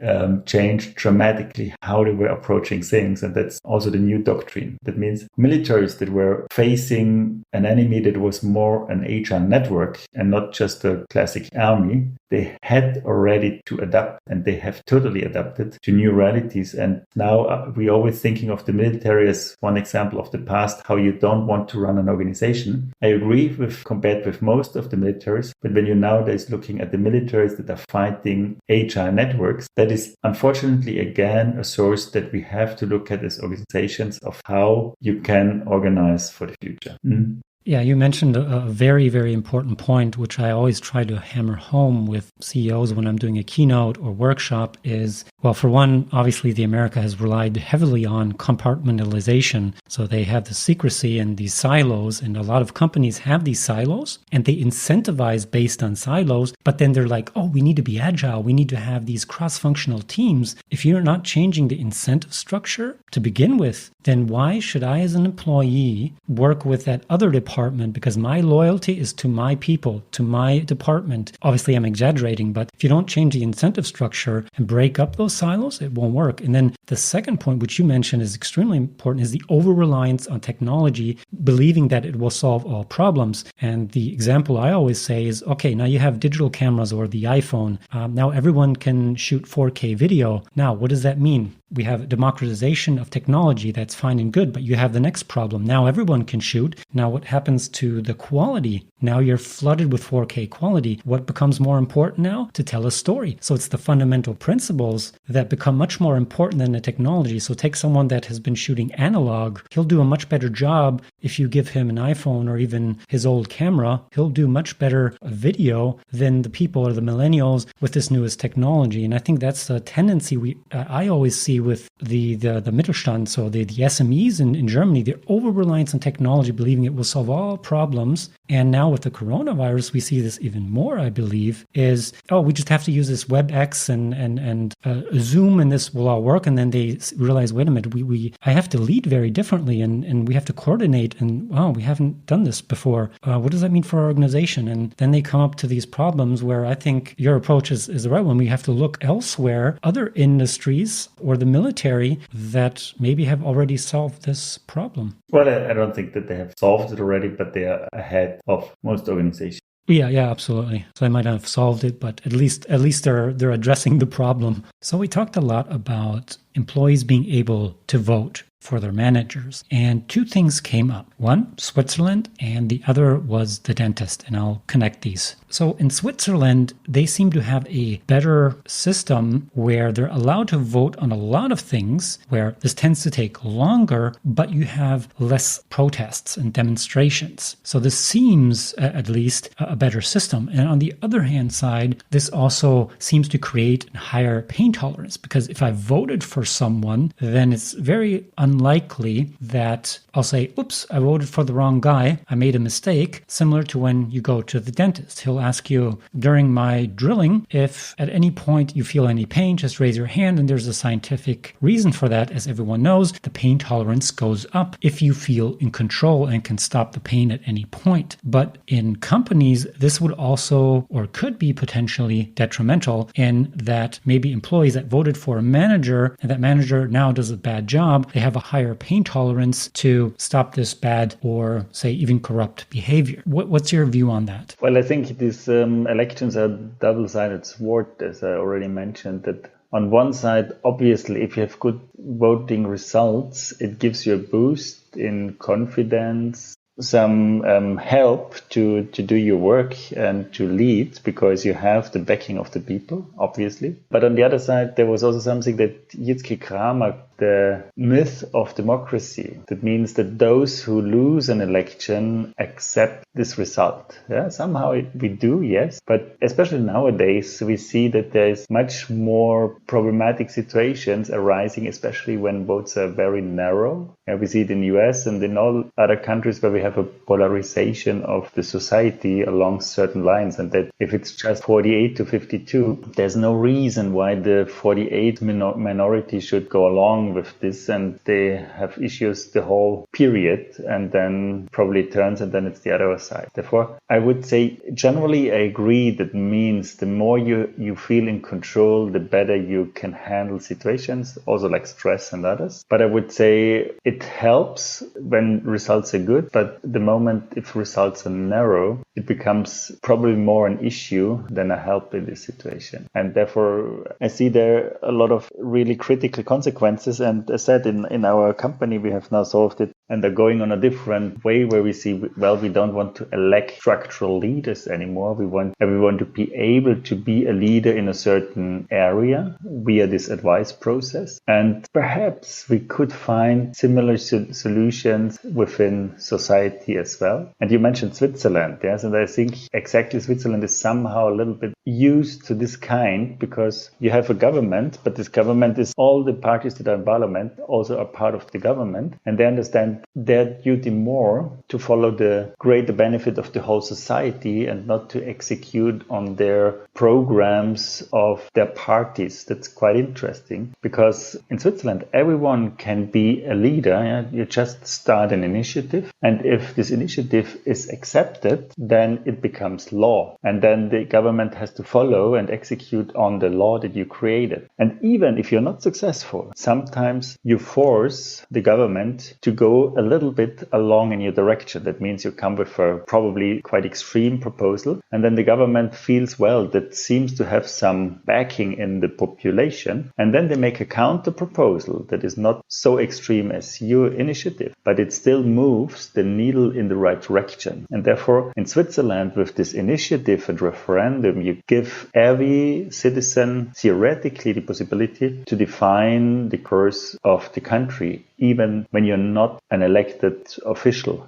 changed dramatically how they were approaching things. And that's also the new doctrine. That means militaries that were facing an enemy that was more an HR network and not just a classic army, they had already to adapt, and they have totally adapted to new realities. And now we're always thinking of the military as one example of the past, how you don't want to run an organization. I agree with compared with most of the militaries, but when you're nowadays looking at the militaries that are fighting HR networks, that is unfortunately again a source that we have to look at as organizations of how you can organize for the future. Yeah, you mentioned a very, very important point, which I always try to hammer home with CEOs when I'm doing a keynote or workshop is, well, for one, obviously the America has relied heavily on compartmentalization. So they have the secrecy and these silos, and a lot of companies have these silos and they incentivize based on silos, but then they're like, oh, we need to be agile. We need to have these cross-functional teams. If you're not changing the incentive structure to begin with, then why should I as an employee work with that other department? Because my loyalty is to my people, to my department. Obviously, I'm exaggerating, but if you don't change the incentive structure and break up those silos, it won't work. And then the second point, which you mentioned is extremely important, is the over-reliance on technology, believing that it will solve all problems. And the example I always say is, okay, now you have digital cameras or the iPhone. Now everyone can shoot 4K video. Now, what does that mean? We have democratization of technology. That's fine and good, but you have the next problem. Now everyone can shoot. Now what happens to the quality? Now you're flooded with 4K quality. What becomes more important now? To tell a story. So it's the fundamental principles that become much more important than the technology. So take someone that has been shooting analog. He'll do a much better job if you give him an iPhone or even his old camera. He'll do much better video than the people or the millennials with this newest technology. And I think that's a tendency I always see with the Mittelstand, so the SMEs in Germany. They're over-reliance on technology, believing it will solve all problems. And now with the coronavirus, we see this even more, I believe, is, oh, we just have to use this WebEx and Zoom and this will all work. And then they realize, wait a minute, I have to lead very differently and we have to coordinate. And, wow, we haven't done this before. What does that mean for our organization? And then they come up to these problems where I think your approach is the right one. We have to look elsewhere, other industries or the military that maybe have already solved this problem. Well, I don't think that they have solved it already, but they are ahead of most organizations. Yeah, absolutely. So they might not have solved it, but at least they're addressing the problem. So we talked a lot about employees being able to vote for their managers. And two things came up. One, Switzerland, and the other was the dentist. And I'll connect these. So in Switzerland, they seem to have a better system where they're allowed to vote on a lot of things, where this tends to take longer, but you have less protests and demonstrations. So this seems, at least, a better system. And on the other hand side, this also seems to create higher pain tolerance, because if I voted for someone, then it's very unlikely that I'll say, oops, I voted for the wrong guy. I made a mistake. Similar to when you go to the dentist. He'll ask you during my drilling, if at any point you feel any pain, just raise your hand. And there's a scientific reason for that. As everyone knows, the pain tolerance goes up if you feel in control and can stop the pain at any point. But in companies, this would also, or could be potentially detrimental in that maybe employees that voted for a manager and that manager now does a bad job, they have a higher pain tolerance to stop this bad or say even corrupt behavior. What's your view on that? Well, I think these elections are double-sided sword, as I already mentioned, that on one side, obviously, if you have good voting results, it gives you a boost in confidence, some help to do your work and to lead, because you have the backing of the people, obviously. But on the other side, there was also something that Jitzke Kramer, the myth of democracy. That means that those who lose an election accept this result. Yeah, somehow we do, yes. But especially nowadays, we see that there is much more problematic situations arising, especially when votes are very narrow. Yeah, we see it in the US and in all other countries where we have a polarization of the society along certain lines. And that if it's just 48 to 52, there's no reason why the 48 minority should go along with this, and they have issues the whole period, and then probably turns and then it's the other side. Therefore, I would say generally I agree that means the more you feel in control, the better you can handle situations, also like stress and others. But I would say it helps when results are good, but the moment if results are narrow, it becomes probably more an issue than a help in this situation. And therefore, I see there a lot of really critical consequences. And as said, in our company, we have now solved it and are going on a different way where we see, well, we don't want to elect structural leaders anymore. We want everyone to be able to be a leader in a certain area via this advice process. And perhaps we could find similar solutions within society as well. And you mentioned Switzerland, yes, and I think exactly Switzerland is somehow a little bit used to this kind, because you have a government, but this government is all the parties that are in parliament also are part of the government, and they understand their duty more to follow the greater benefit of the whole society and not to execute on their programs of their parties. That's quite interesting, because in Switzerland everyone can be a leader. Yeah? You just start an initiative, and if this initiative is accepted, then it becomes law, and then the government has to follow and execute on the law that you created. And even if you're not successful, sometimes you force the government to go a little bit along in your direction. That means you come with a probably quite extreme proposal, and then the government feels, well, that seems to have some backing in the population, and then they make a counter proposal that is not so extreme as your initiative, but it still moves the needle in the right direction. And therefore, in Switzerland, with this initiative and referendum, you give every citizen theoretically the possibility to define the course of the country, even when you're not an elected official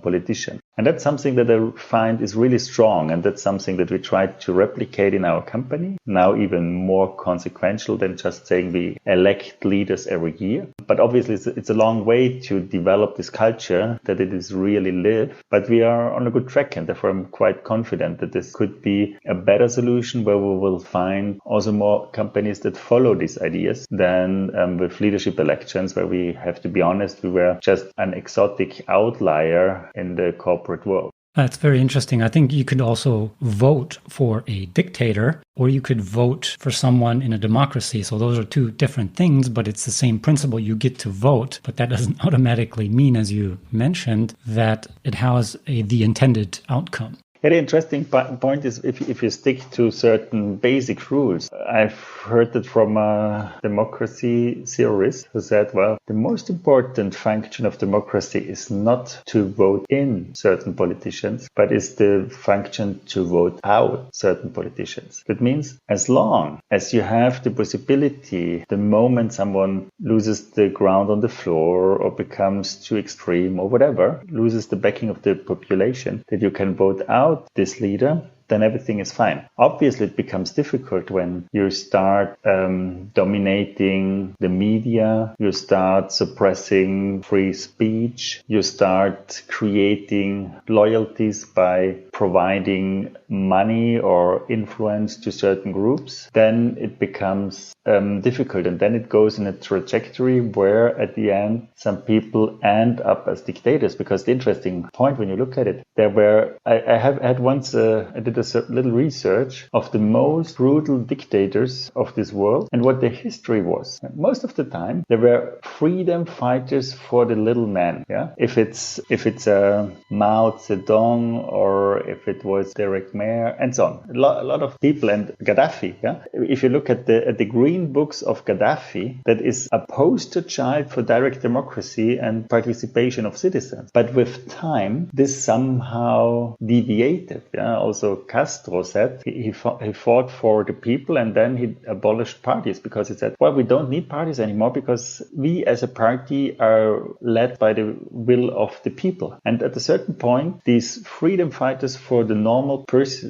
politician. And that's something that I find is really strong, and that's something that we try to replicate in our company, now even more consequential than just saying we elect leaders every year. But obviously it's a long way to develop this culture, that it is really live, but we are on a good track, and therefore I'm quite confident that this could be a better solution where we will find also more companies that follow these ideas than with leadership elections, where we have to be honest, we were just an exotic outlier in the corporate world. That's very interesting. I think you could also vote for a dictator, or you could vote for someone in a democracy. So those are two different things, but it's the same principle. You get to vote, but that doesn't automatically mean, as you mentioned, that it has the intended outcome. The interesting point is if you stick to certain basic rules. I've heard that from a democracy theorist who said, well, the most important function of democracy is not to vote in certain politicians, but is the function to vote out certain politicians. That means as long as you have the possibility, the moment someone loses the ground on the floor or becomes too extreme or whatever, loses the backing of the population, that you can vote out this leader, then everything is fine. Obviously, it becomes difficult when you start dominating the media, you start suppressing free speech, you start creating loyalties by providing money or influence to certain groups. Then it becomes difficult, and then it goes in a trajectory where at the end some people end up as dictators. Because the interesting point when you look at it, I had once I did a little research of the most brutal dictators of this world and what their history was. And most of the time, they were freedom fighters for the little man. Yeah, if it's Mao Zedong, or if it was Derek Mayer, and so on. A lot of people, and Gaddafi. Yeah, if you look at the green books of Gaddafi, that is a poster child for direct democracy and participation of citizens. But with time, this somehow deviated. Yeah, also Castro said he fought for the people, and then he abolished parties, because he said, well, we don't need parties anymore because we as a party are led by the will of the people. And at a certain point, these freedom fighters for the normal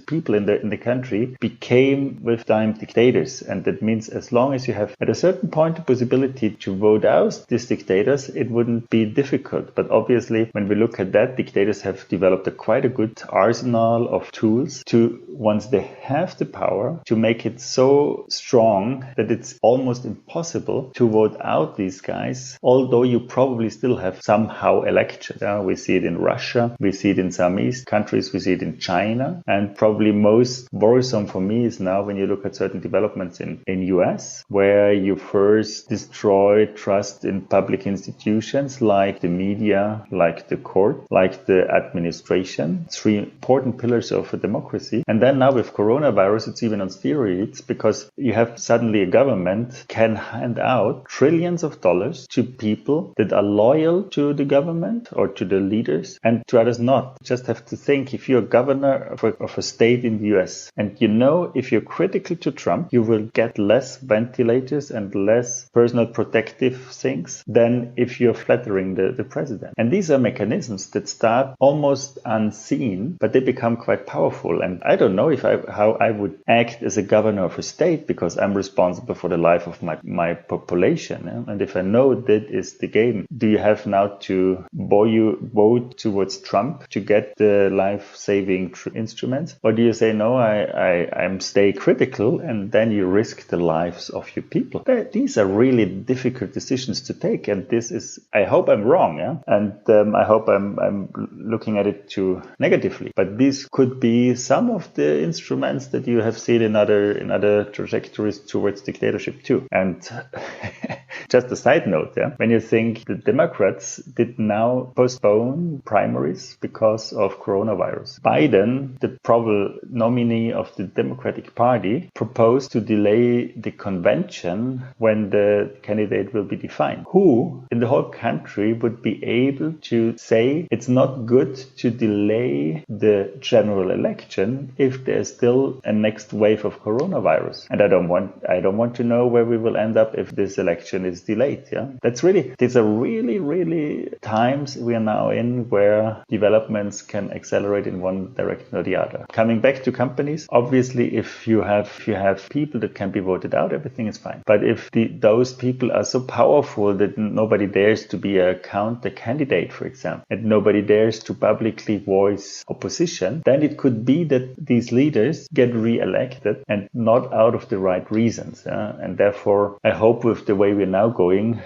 people in the country became with time dictators. And that means as long as you have at a certain point the possibility to vote out these dictators, it wouldn't be difficult. But obviously, when we look at that, dictators have developed quite a good arsenal of tools to, once they have the power, to make it so strong that it's almost impossible to vote out these guys, although you probably still have somehow elections. We see it in Russia, we see it in some East countries, we see it in China, and probably most worrisome for me is now when you look at certain developments in US, US, where you first destroy trust in public institutions like the media, like the court, like the administration, 3 important pillars of a democracy. And then now with coronavirus, it's even on steroids, because you have suddenly a government can hand out trillions of dollars to people that are loyal to the government or to the leaders, and to others not. Just have to think, if you're a governor of a state in the US, and you know if you're critical to Trump, you will get less ventilators and less personal protective things than if you're flattering the president. And these are mechanisms that start almost unseen, but they become quite powerful. And I don't know how I would act as a governor of a state, because I'm responsible for the life of my population. And if I know that is the game, do you have now to vote towards Trump to get the life-saving instruments? Or do you say, no, I'm stay critical, and then you risk the lives of your people? These are really difficult decisions to take. And this is, I hope I'm wrong. Yeah? And I hope I'm looking at it too negatively. But these could be some of the instruments that you have seen in other trajectories towards dictatorship too. And just a side note, yeah, when you think the Democrats did now postpone primaries because of coronavirus. Biden, the probable nominee of the Democratic Party, proposed to delay the convention when the candidate will be defined. Who in the whole country would be able to say it's not good to delay the general election if there's still a next wave of coronavirus? And I don't want to know where we will end up if this election is delayed. Yeah, these are really times we are now in where developments can accelerate in one direction or the other. Coming back to companies, obviously, if you have people that can be voted out, everything is fine. But if those people are so powerful that nobody dares to be a counter candidate, for example, and nobody dares to publicly voice opposition, then it could be that these leaders get re-elected, and not out of the right reasons. And therefore, I hope with the way we're now going,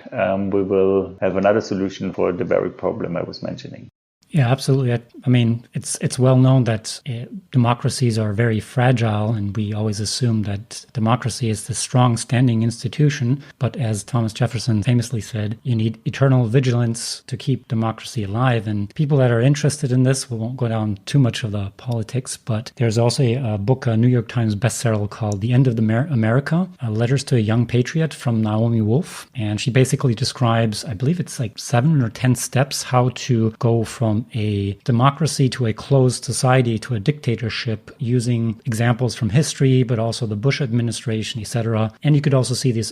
we will have another solution for the very problem I was mentioning. Yeah, absolutely. I mean, it's well known that democracies are very fragile, and we always assume that democracy is the strong standing institution. But as Thomas Jefferson famously said, you need eternal vigilance to keep democracy alive. And people that are interested in this, we won't go down too much of the politics, but there's also a book, a New York Times bestseller called The End of America, Letters to a Young Patriot from Naomi Wolf. And she basically describes, I believe it's like 7 or 10 steps, how to go from a democracy to a closed society to a dictatorship, using examples from history, but also the Bush administration, etc. And you could also see this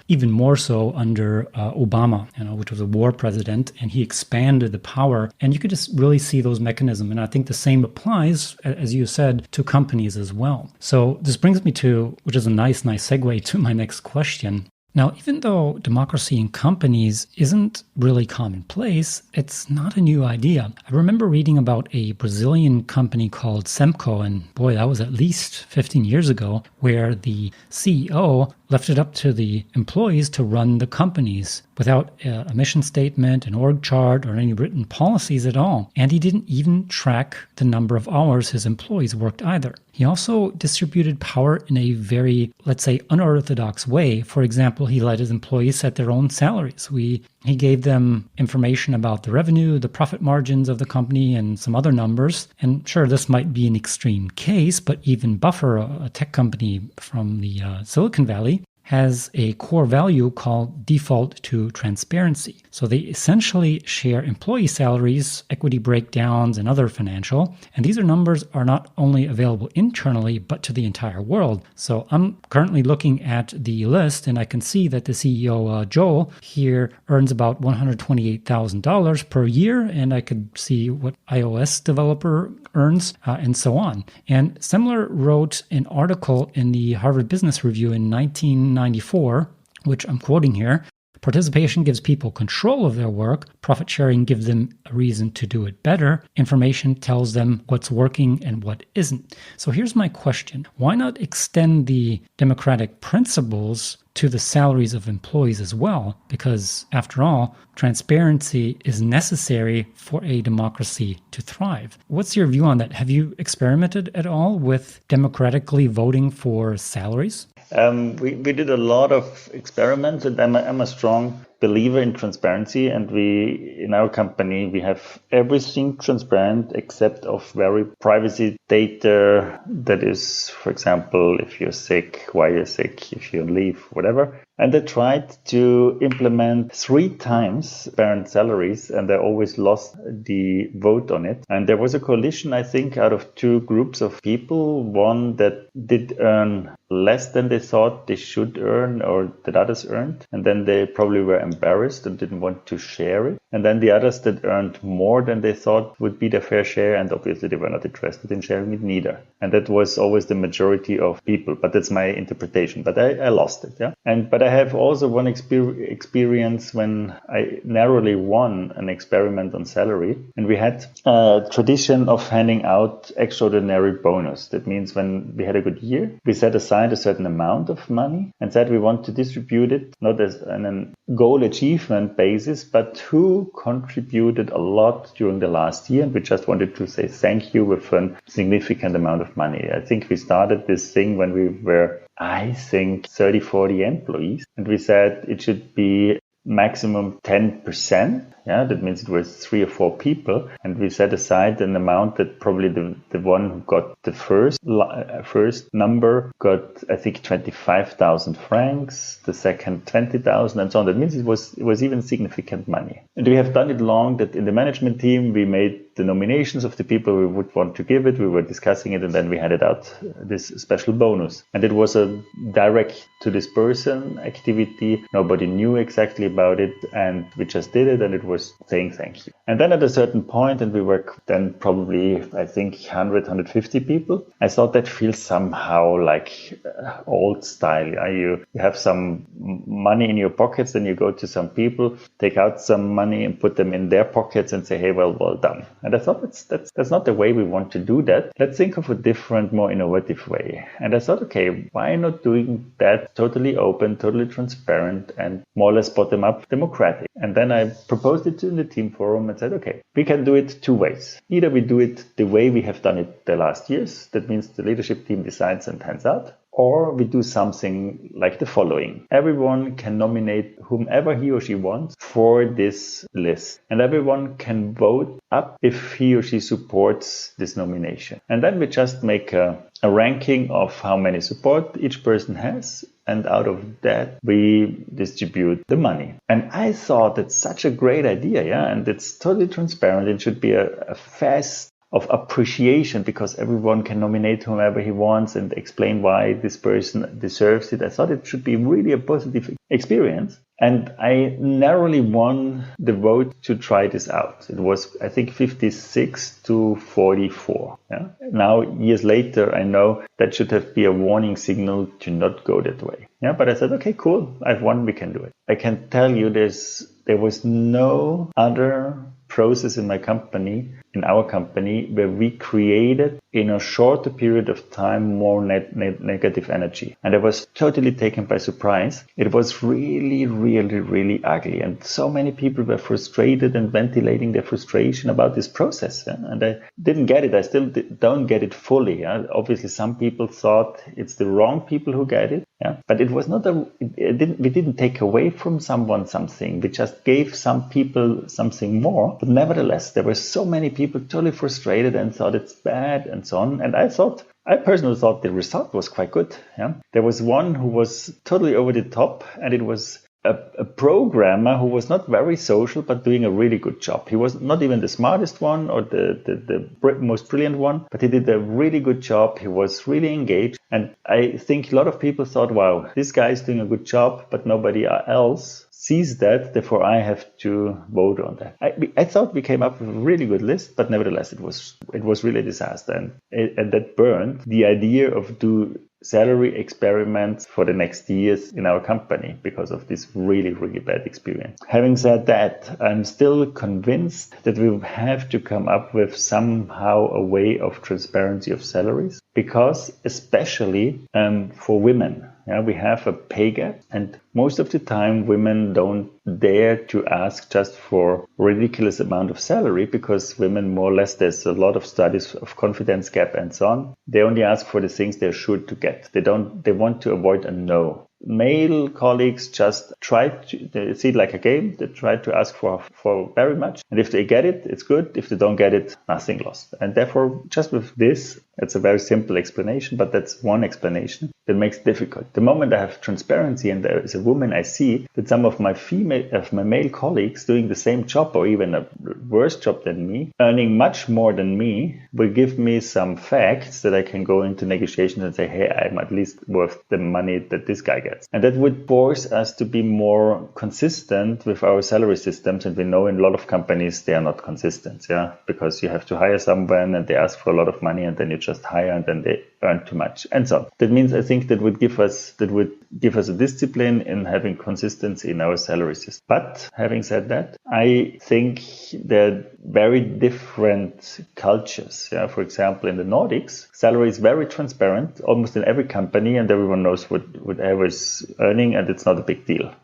even more so under Obama, which was a war president, and he expanded the power. And you could just really see those mechanisms. And I think the same applies, as you said, to companies as well. So this brings me to, which is a nice segue to my next question. Now, even though democracy in companies isn't really commonplace, it's not a new idea. I remember reading about a Brazilian company called Semco, and boy, that was at least 15 years ago, where the CEO left it up to the employees to run the companies without a mission statement, an org chart, or any written policies at all. And he didn't even track the number of hours his employees worked either. He also distributed power in a very, let's say, unorthodox way. For example, he let his employees set their own salaries. He gave them information about the revenue, the profit margins of the company, and some other numbers. And sure, this might be an extreme case, but even Buffer, a tech company from the Silicon Valley, has a core value called default to transparency. So they essentially share employee salaries, equity breakdowns, and other financial. And these numbers are not only available internally, but to the entire world. So I'm currently looking at the list, and I can see that the CEO, Joel, here earns about $128,000 per year. And I could see what iOS developer earns, and so on. And Semler wrote an article in the Harvard Business Review in 1994, which I'm quoting here. Participation gives people control of their work. Profit sharing gives them a reason to do it better. Information tells them what's working and what isn't. So here's my question. Why not extend the democratic principles to the salaries of employees as well? Because after all, transparency is necessary for a democracy to thrive. What's your view on that? Have you experimented at all with democratically voting for salaries? We did a lot of experiments, and I'm a strong believer in transparency. And in our company, we have everything transparent except of very privacy data. That is, for example, if you're sick, why you're sick, if you leave, whatever. And they tried to implement 3 times parent salaries, and they always lost the vote on it. And there was a coalition, I think, out of 2 groups of people. One that did earn less than they thought they should earn or that others earned. And then they probably were embarrassed and didn't want to share it. And then the others that earned more than they thought would be their fair share. And obviously they were not interested in sharing it neither. And that was always the majority of people. But that's my interpretation. But I lost it. Yeah. But I have also one experience when I narrowly won an experiment on salary. And we had a tradition of handing out extraordinary bonus. That means when we had a good year, we set aside a certain amount of money and said we want to distribute it not as on a goal achievement basis, but who contributed a lot during the last year. And we just wanted to say thank you with a significant amount of money. I think we started this thing when we were, 30, 40 employees. And we said it should be maximum 10%. Yeah, that means it was 3 or 4 people. And we set aside an amount that probably the one who got the first number got, I think, 25,000 francs, the second 20,000 and so on. That means it was even significant money. And we have done it long that in the management team, we made the nominations of the people we would want to give it. We were discussing it, and then we handed out this special bonus. And it was a direct to this person activity. Nobody knew exactly about it, and we just did it, and it was saying thank you. And then at a certain point, and we were then probably, I think, 100, 150 people, I thought that feels somehow like old style. You have some money in your pockets, then you go to some people, take out some money and put them in their pockets and say, hey, well done. And I thought that's not the way we want to do that. Let's think of a different, more innovative way. And I thought, okay, why not doing that totally open, totally transparent, and more or less bottom-up democratic? And then I proposed it in the team forum and said, okay, we can do it 2 ways. Either we do it the way we have done it the last years. That means the leadership team decides and hands out. Or we do something like the following. Everyone can nominate whomever he or she wants for this list. And everyone can vote up if he or she supports this nomination. And then we just make a ranking of how many support each person has. And out of that, we distribute the money. And I thought that's such a great idea. Yeah. And it's totally transparent. It should be a fast of appreciation because everyone can nominate whomever he wants and explain why this person deserves it. I thought it should be really a positive experience. And I narrowly won the vote to try this out. It was, I think, 56 to 44. Yeah? Now, years later, I know that should have been a warning signal to not go that way. Yeah, but I said, okay, cool. I've won. We can do it. I can tell you there was no other process in our company, where we created in a shorter period of time more negative energy. And I was totally taken by surprise. It was really, really, really ugly. And so many people were frustrated and ventilating their frustration about this process. Yeah? And I didn't get it. I still don't get it fully. Yeah? Obviously, some people thought it's the wrong people who get it. Yeah? But it was not we didn't take away from someone something. We just gave some people something more. But nevertheless, there were so many people totally frustrated and thought it's bad and so on. And I personally thought the result was quite good. Yeah? There was one who was totally over the top, and it was a programmer who was not very social, but doing a really good job. He was not even the smartest one or the most brilliant one, but he did a really good job. He was really engaged. And I think a lot of people thought, wow, this guy is doing a good job, but nobody else sees that, therefore I have to vote on that. I thought we came up with a really good list, but nevertheless it was really a disaster, and that burned the idea of do salary experiments for the next years in our company because of this really, really bad experience. Having said that, I'm still convinced that we have to come up with somehow a way of transparency of salaries, because especially for women, Yeah, we have a pay gap, and most of the time women don't dare to ask just for ridiculous amount of salary, because women more or less, there's a lot of studies of confidence gap and so on. They only ask for the things they're sure to get. They want to avoid a no. Male colleagues just they see it like a game. They try to ask for very much. And if they get it, it's good. If they don't get it, nothing lost. And therefore, just with this, it's a very simple explanation, but that's one explanation that makes it difficult. The moment I have transparency and there is a woman, I see that some of my male colleagues doing the same job or even a worse job than me, earning much more than me, will give me some facts that I can go into negotiations and say, hey, I'm at least worth the money that this guy gets. And that would force us to be more consistent with our salary systems. And we know in a lot of companies, they are not consistent, because you have to hire someone and they ask for a lot of money and then you just hire and then they earn too much and so on. That means I think that would give us a discipline in having consistency in our salary system. But having said that, I think there are very different cultures. For example, in the Nordics, salary is very transparent, almost in every company, and everyone knows whatever is earning, and it's not a big deal.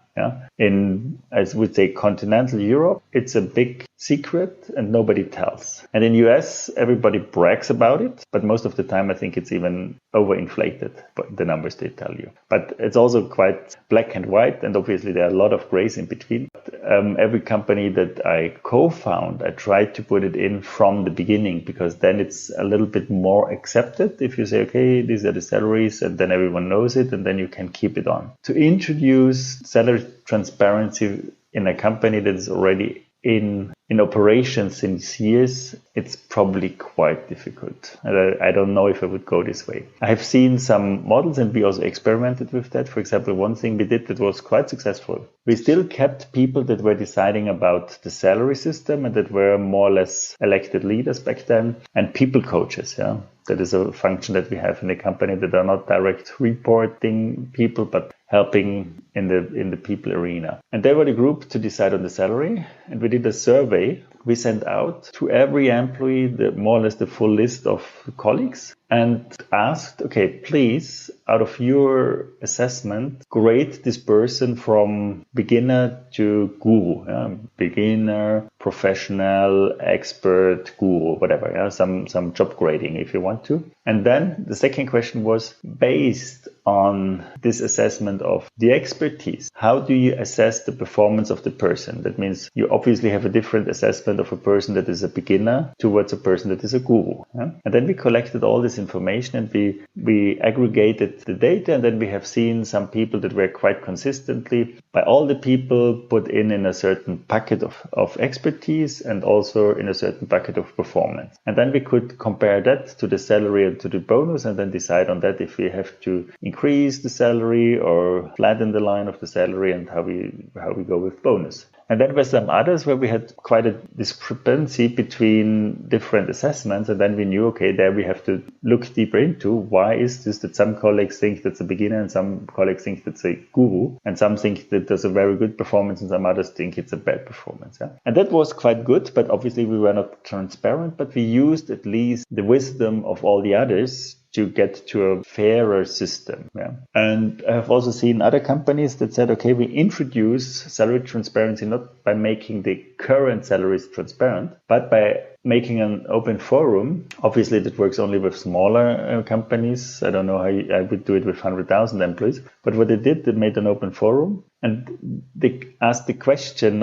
In, as we say, continental Europe, it's a big secret and nobody tells. And in US, everybody brags about it, but most of the time I think it's even overinflated, but the numbers they tell you. But it's also quite black and white, and obviously there are a lot of grays in between. Every company that I co-found, I tried to put it in from the beginning, because then it's a little bit more accepted. If you say, okay, these are the salaries, and then everyone knows it, and then you can keep it on. To introduce salary transparency in a company that is already in operation since years, it's probably quite difficult. I don't know if I would go this way. I have seen some models and we also experimented with that. For example, one thing we did that was quite successful. We still kept people that were deciding about the salary system and that were more or less elected leaders back then, and people coaches. That is a function that we have in the company that are not direct reporting people, but helping in the people arena. And they were the group to decide on the salary. And we did a survey we sent out to every employee, more or less the full list of colleagues, and asked, okay, please, out of your assessment, grade this person from beginner to guru. Beginner, professional, expert, guru, whatever. Some job grading if you want to. And then the second question was, based on this assessment of the expertise, how do you assess the performance of the person? That means you obviously have a different assessment of a person that is a beginner towards a person that is a guru. And then we collected all this information and we aggregated the data, and then we have seen some people that were quite consistently by all the people put in a certain bucket of expertise and also in a certain bucket of performance. And then we could compare that to the salary and to the bonus, and then decide on that if we have to increase the salary or flatten the line of the salary, and how we go with bonus. And then there were some others where we had quite a discrepancy between different assessments. And then we knew, okay, there we have to look deeper into why is this that some colleagues think that's a beginner and some colleagues think that's a guru, and some think that there's a very good performance and some others think it's a bad performance. And that was quite good, but obviously we were not transparent, but we used at least the wisdom of all the others to get to a fairer system. And I have also seen other companies that said, okay, we introduce salary transparency not by making the current salaries transparent, but by making an open forum. Obviously, that works only with smaller companies. I don't know how I would do it with 100,000 employees. But what they did, they made an open forum and they asked the question,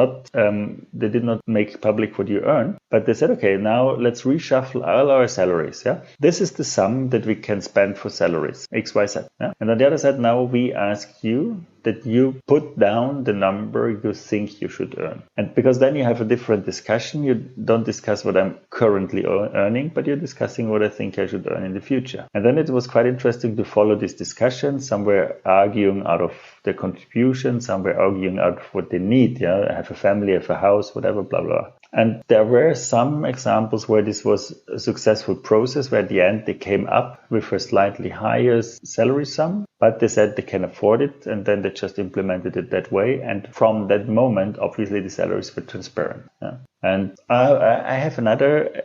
they did not make public what you earn, but they said, okay, now let's reshuffle all our salaries. This is the sum that we can spend for salaries, X, Y, Z. And on the other side, now we ask you that you put down the number you think you should earn. And because then you have a different discussion. You don't discuss what I'm currently earning, but you're discussing what I think I should earn in the future. And then it was quite interesting to follow this discussion. Some were arguing out of their contribution, some were arguing out of what they need. I have a family, I have a house, whatever, blah, blah. And there were some examples where this was a successful process, where at the end they came up with a slightly higher salary sum, but they said they can afford it, and then they just implemented it that way. And from that moment, obviously the salaries were transparent. And I have another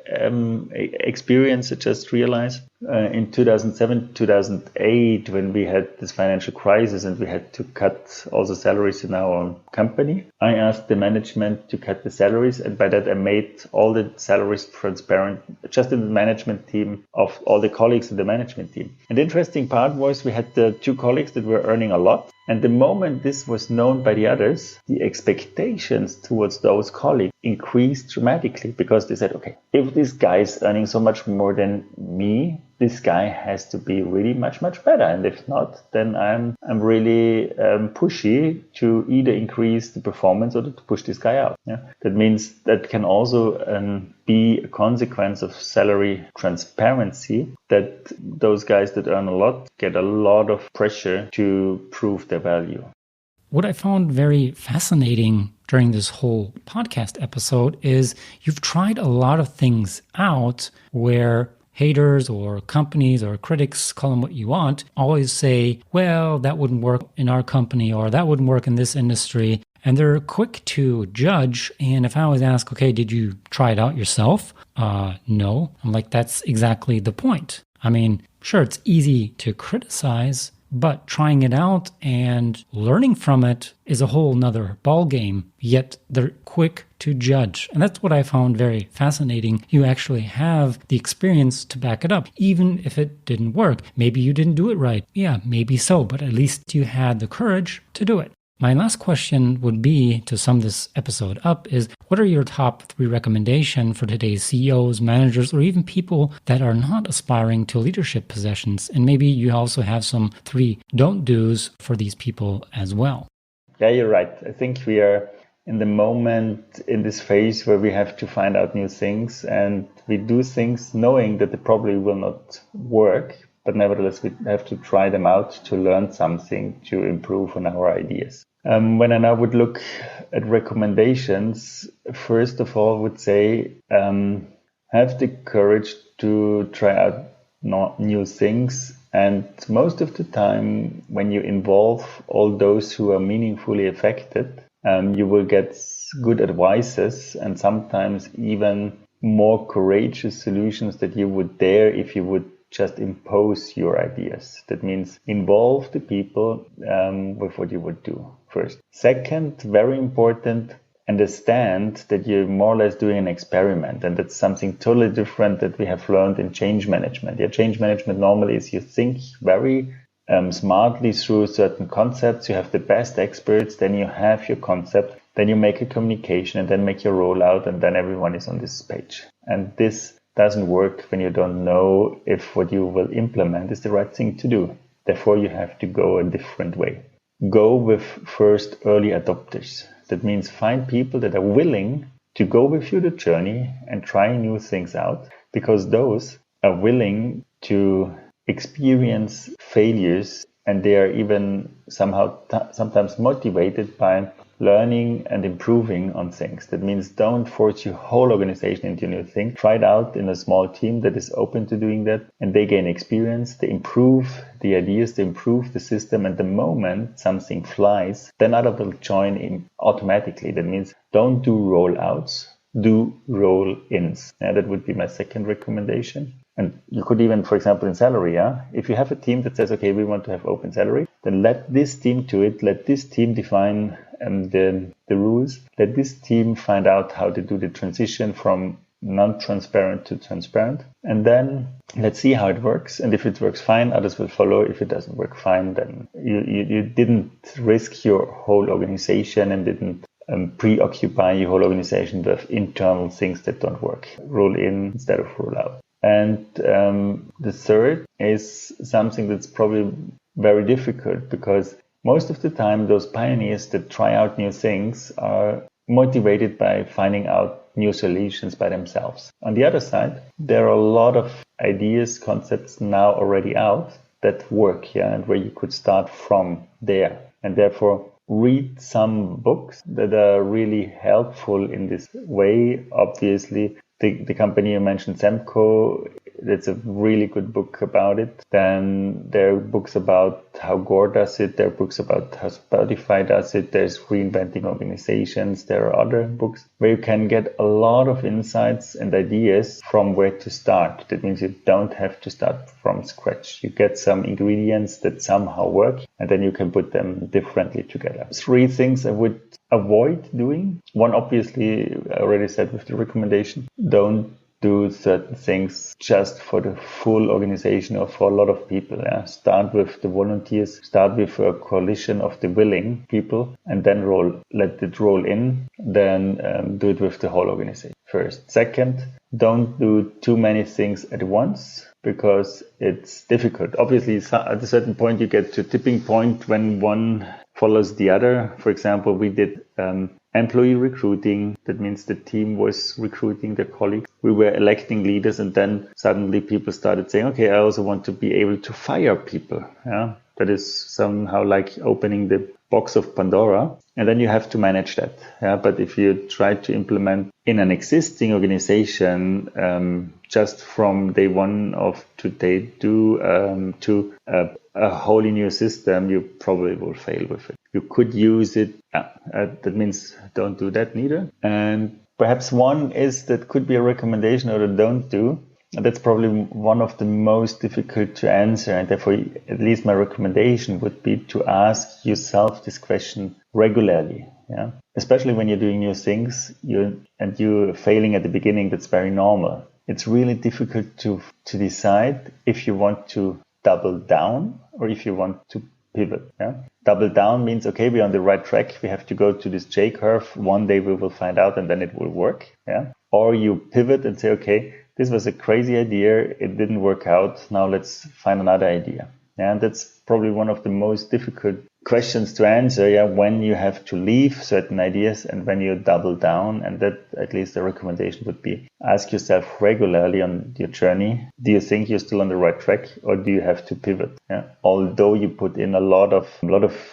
experience I just realized in 2007, 2008, when we had this financial crisis and we had to cut also salaries in our own company. I asked the management to cut the salaries, and by that I made all the salaries transparent just in the management team of all the colleagues in the management team. And the interesting part was we had the two colleagues that were earning a lot. And the moment this was known by the others, the expectations towards those colleagues increased dramatically, because they said, okay, if this guy is earning so much more than me, this guy has to be really much, much better. And if not, then I'm really pushy to either increase the performance or to push this guy out. Yeah? That means that can also be a consequence of salary transparency, that those guys that earn a lot get a lot of pressure to prove their value. What I found very fascinating during this whole podcast episode is you've tried a lot of things out where haters or companies or critics, call them what you want, always say, well, that wouldn't work in our company or that wouldn't work in this industry. And they're quick to judge. And if I always ask, okay, did you try it out yourself? No. I'm like, that's exactly the point. I mean, sure, it's easy to criticize, but trying it out and learning from it is a whole nother ballgame, yet they're quick to judge. And that's what I found very fascinating. You actually have the experience to back it up, even if it didn't work. Maybe you didn't do it right. Yeah, maybe so, but at least you had the courage to do it. My last question would be, to sum this episode up, is what are your top 3 recommendations for today's CEOs, managers, or even people that are not aspiring to leadership positions? And maybe you also have some 3 don't do's for these people as well. Yeah, you're right. I think we are in the moment in this phase where we have to find out new things, and we do things knowing that they probably will not work, but nevertheless we have to try them out to learn something to improve on our ideas. When I now would look at recommendations, first of all, I would say have the courage to try out new things. And most of the time, when you involve all those who are meaningfully affected, you will get good advices and sometimes even more courageous solutions that you would dare if you would just impose your ideas. That means involve the people with what you would do first. Second, very important, understand that you're more or less doing an experiment, and that's something totally different that we have learned in change management. Yeah, change management normally is you think very smartly through certain concepts, you have the best experts, then you have your concept, then you make a communication and then make your rollout, and then everyone is on this page. And this doesn't work when you don't know if what you will implement is the right thing to do. Therefore, you have to go a different way. Go with first early adopters. That means find people that are willing to go with you the journey and try new things out, because those are willing to experience failures, and they are even somehow sometimes motivated by learning and improving on things. That means don't force your whole organization into a new thing. Try it out in a small team that is open to doing that, and they gain experience, they improve the ideas, they improve the system, and the moment something flies, then others will join in automatically. That means don't do rollouts, do roll-ins. Yeah, that would be my second recommendation. And you could even, for example, in salary, if you have a team that says, okay, we want to have open salary, then let this team do it. Let this team define the rules. Let this team find out how to do the transition from non-transparent to transparent. And then let's see how it works. And if it works fine, others will follow. If it doesn't work fine, then you didn't risk your whole organization and didn't preoccupy your whole organization with internal things that don't work. Roll in instead of roll out. And the third is something that's probably very difficult, because most of the time those pioneers that try out new things are motivated by finding out new solutions by themselves. On the other side, there are a lot of ideas, concepts now already out that work, and where you could start from there. And therefore, read some books that are really helpful in this way. Obviously, the company you mentioned, Semco, It's a really good book about it. Then there are books about how Gore does it. There are books about how Spotify does it. There's Reinventing Organizations. There are other books where you can get a lot of insights and ideas from where to start. That means you don't have to start from scratch. You get some ingredients that somehow work, and then you can put them differently together. 3 things I would avoid doing. One, obviously, I already said with the recommendation, don't do certain things just for the full organization or for a lot of people. Yeah? Start with the volunteers, start with a coalition of the willing people, and then let it roll in. Then do it with the whole organization first. Second, don't do too many things at once, because it's difficult. Obviously, at a certain point, you get to a tipping point when one follows the other. For example, we did employee recruiting. That means the team was recruiting their colleagues. We were electing leaders, and then suddenly people started saying, okay, I also want to be able to fire people. Yeah, that is somehow like opening the box of Pandora, and then you have to manage that. Yeah, but if you try to implement in an existing organization, just from day one of to day 2 to a wholly new system, you probably will fail with it. You could use it. That means don't do that neither. And perhaps one is that could be a recommendation or a don't do. And that's probably one of the most difficult to answer. And therefore, at least my recommendation would be to ask yourself this question regularly. Yeah, especially when you're doing new things, you're failing at the beginning. That's very normal. It's really difficult to decide if you want to double down or if you want to pivot. Yeah? Double down means, okay, we're on the right track. We have to go to this J curve. One day we will find out and then it will work. Yeah. Or you pivot and say, okay, this was a crazy idea. It didn't work out. Now let's find another idea. Yeah. And that's probably one of the most difficult questions to answer. Yeah. When you have to leave certain ideas and when you double down. And that, at least the recommendation would be, ask yourself regularly on your journey, do you think you're still on the right track, or do you have to pivot? Yeah. Although you put in a lot of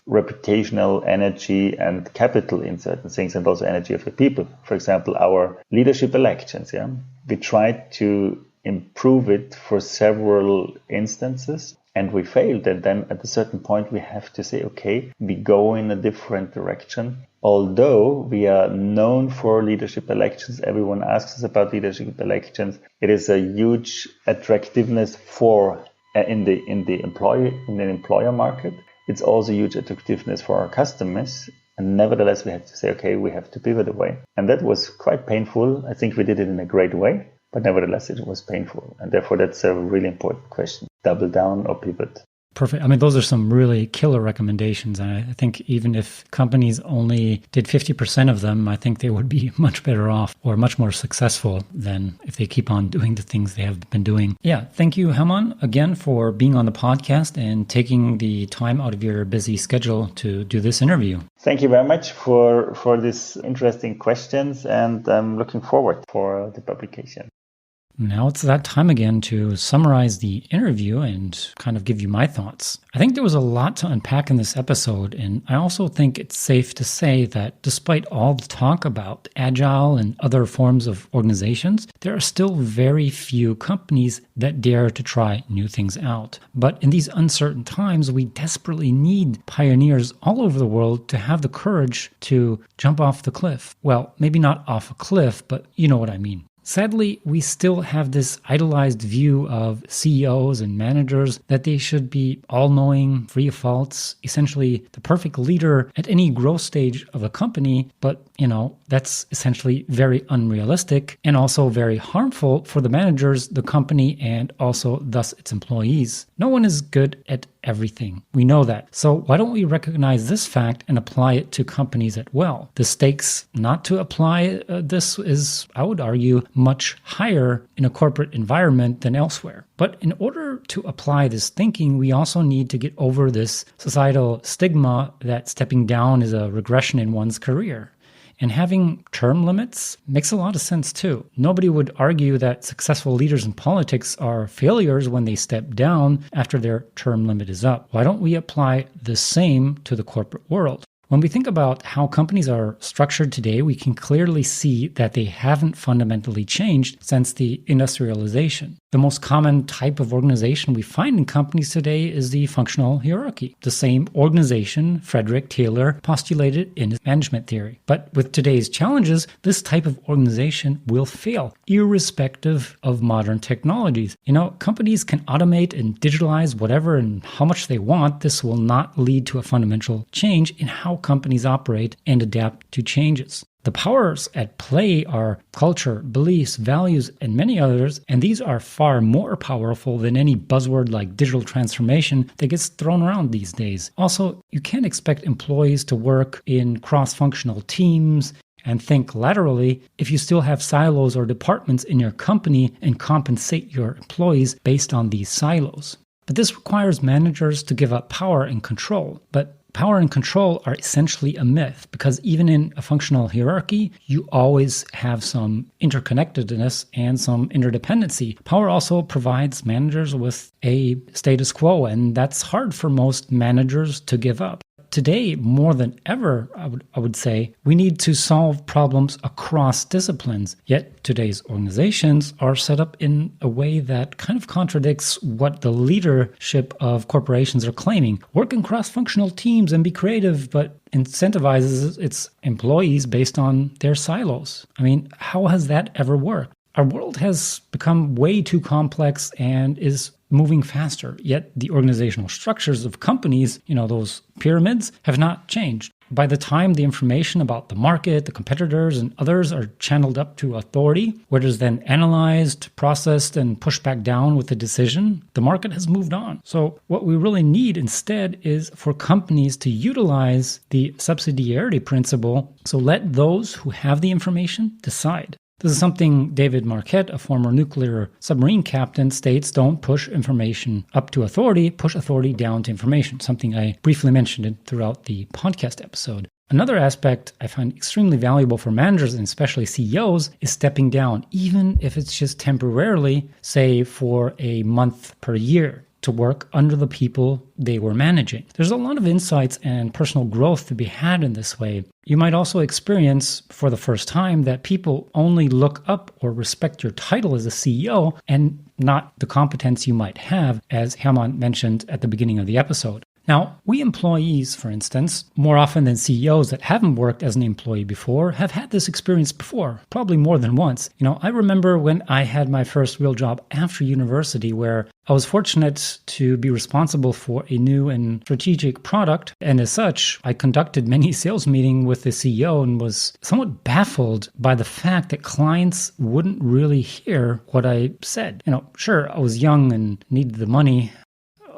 reputational energy and capital in certain things, and also energy of the people. For example, our leadership elections. Yeah. We tried to improve it for several instances, and we failed. And then at a certain point, we have to say, okay, we go in a different direction. Although we are known for leadership elections, everyone asks us about leadership elections. It is a huge attractiveness for in the employer market. It's also huge attractiveness for our customers. And nevertheless, we had to say, okay, we have to pivot away. And that was quite painful. I think we did it in a great way, but nevertheless, it was painful. And therefore, that's a really important question. Double down or pivot. Perfect. I mean, those are some really killer recommendations. And I think even if companies only did 50% of them, I think they would be much better off or much more successful than if they keep on doing the things they have been doing. Yeah. Thank you, Hermann, again, for being on the podcast and taking the time out of your busy schedule to do this interview. Thank you very much for these interesting questions, and I'm looking forward for the publication. Now it's that time again to summarize the interview and kind of give you my thoughts. I think there was a lot to unpack in this episode, and I also think it's safe to say that despite all the talk about agile and other forms of organizations, there are still very few companies that dare to try new things out. But in these uncertain times, we desperately need pioneers all over the world to have the courage to jump off the cliff. Well, maybe not off a cliff, but you know what I mean. Sadly, we still have this idolized view of CEOs and managers that they should be all-knowing, free of faults, essentially the perfect leader at any growth stage of a company. But, that's essentially very unrealistic and also very harmful for the managers, the company, and also thus its employees. No one is good at everything. We know that. So why don't we recognize this fact and apply it to companies as well? The stakes not to apply this is, I would argue, much higher in a corporate environment than elsewhere. But in order to apply this thinking, we also need to get over this societal stigma that stepping down is a regression in one's career. And having term limits makes a lot of sense too. Nobody would argue that successful leaders in politics are failures when they step down after their term limit is up. Why don't we apply the same to the corporate world? When we think about how companies are structured today, we can clearly see that they haven't fundamentally changed since the industrialization. The most common type of organization we find in companies today is the functional hierarchy, the same organization Frederick Taylor postulated in his management theory. But with today's challenges, this type of organization will fail, irrespective of modern technologies. Companies can automate and digitalize whatever and how much they want. This will not lead to a fundamental change in how companies operate and adapt to changes. The powers at play are culture, beliefs, values, and many others, and these are far more powerful than any buzzword like digital transformation that gets thrown around these days. Also, you can't expect employees to work in cross-functional teams and think laterally if you still have silos or departments in your company and compensate your employees based on these silos. But this requires managers to give up power and control. But power and control are essentially a myth because even in a functional hierarchy, you always have some interconnectedness and some interdependency. Power also provides managers with a status quo, and that's hard for most managers to give up. Today, more than ever, I would say, we need to solve problems across disciplines. Yet today's organizations are set up in a way that kind of contradicts what the leadership of corporations are claiming. Work in cross-functional teams and be creative, but incentivizes its employees based on their silos. How has that ever worked? Our world has become way too complex and is moving faster, yet the organizational structures of companies, those pyramids, have not changed. By the time the information about the market, the competitors, and others are channeled up to authority, where it is then analyzed, processed, and pushed back down with a decision, the market has moved on. So what we really need instead is for companies to utilize the subsidiarity principle, so let those who have the information decide. This is something David Marquette, a former nuclear submarine captain, states: don't push information up to authority, push authority down to information, something I briefly mentioned throughout the podcast episode. Another aspect I find extremely valuable for managers and especially CEOs is stepping down, even if it's just temporarily, say for a month per year, to work under the people they were managing. There's a lot of insights and personal growth to be had in this way. You might also experience for the first time that people only look up or respect your title as a CEO and not the competence you might have, as Hermann mentioned at the beginning of the episode. Now, we employees, for instance, more often than CEOs that haven't worked as an employee before, have had this experience before, probably more than once. I remember when I had my first real job after university, where I was fortunate to be responsible for a new and strategic product. And as such, I conducted many sales meetings with the CEO and was somewhat baffled by the fact that clients wouldn't really hear what I said. Sure, I was young and needed the money.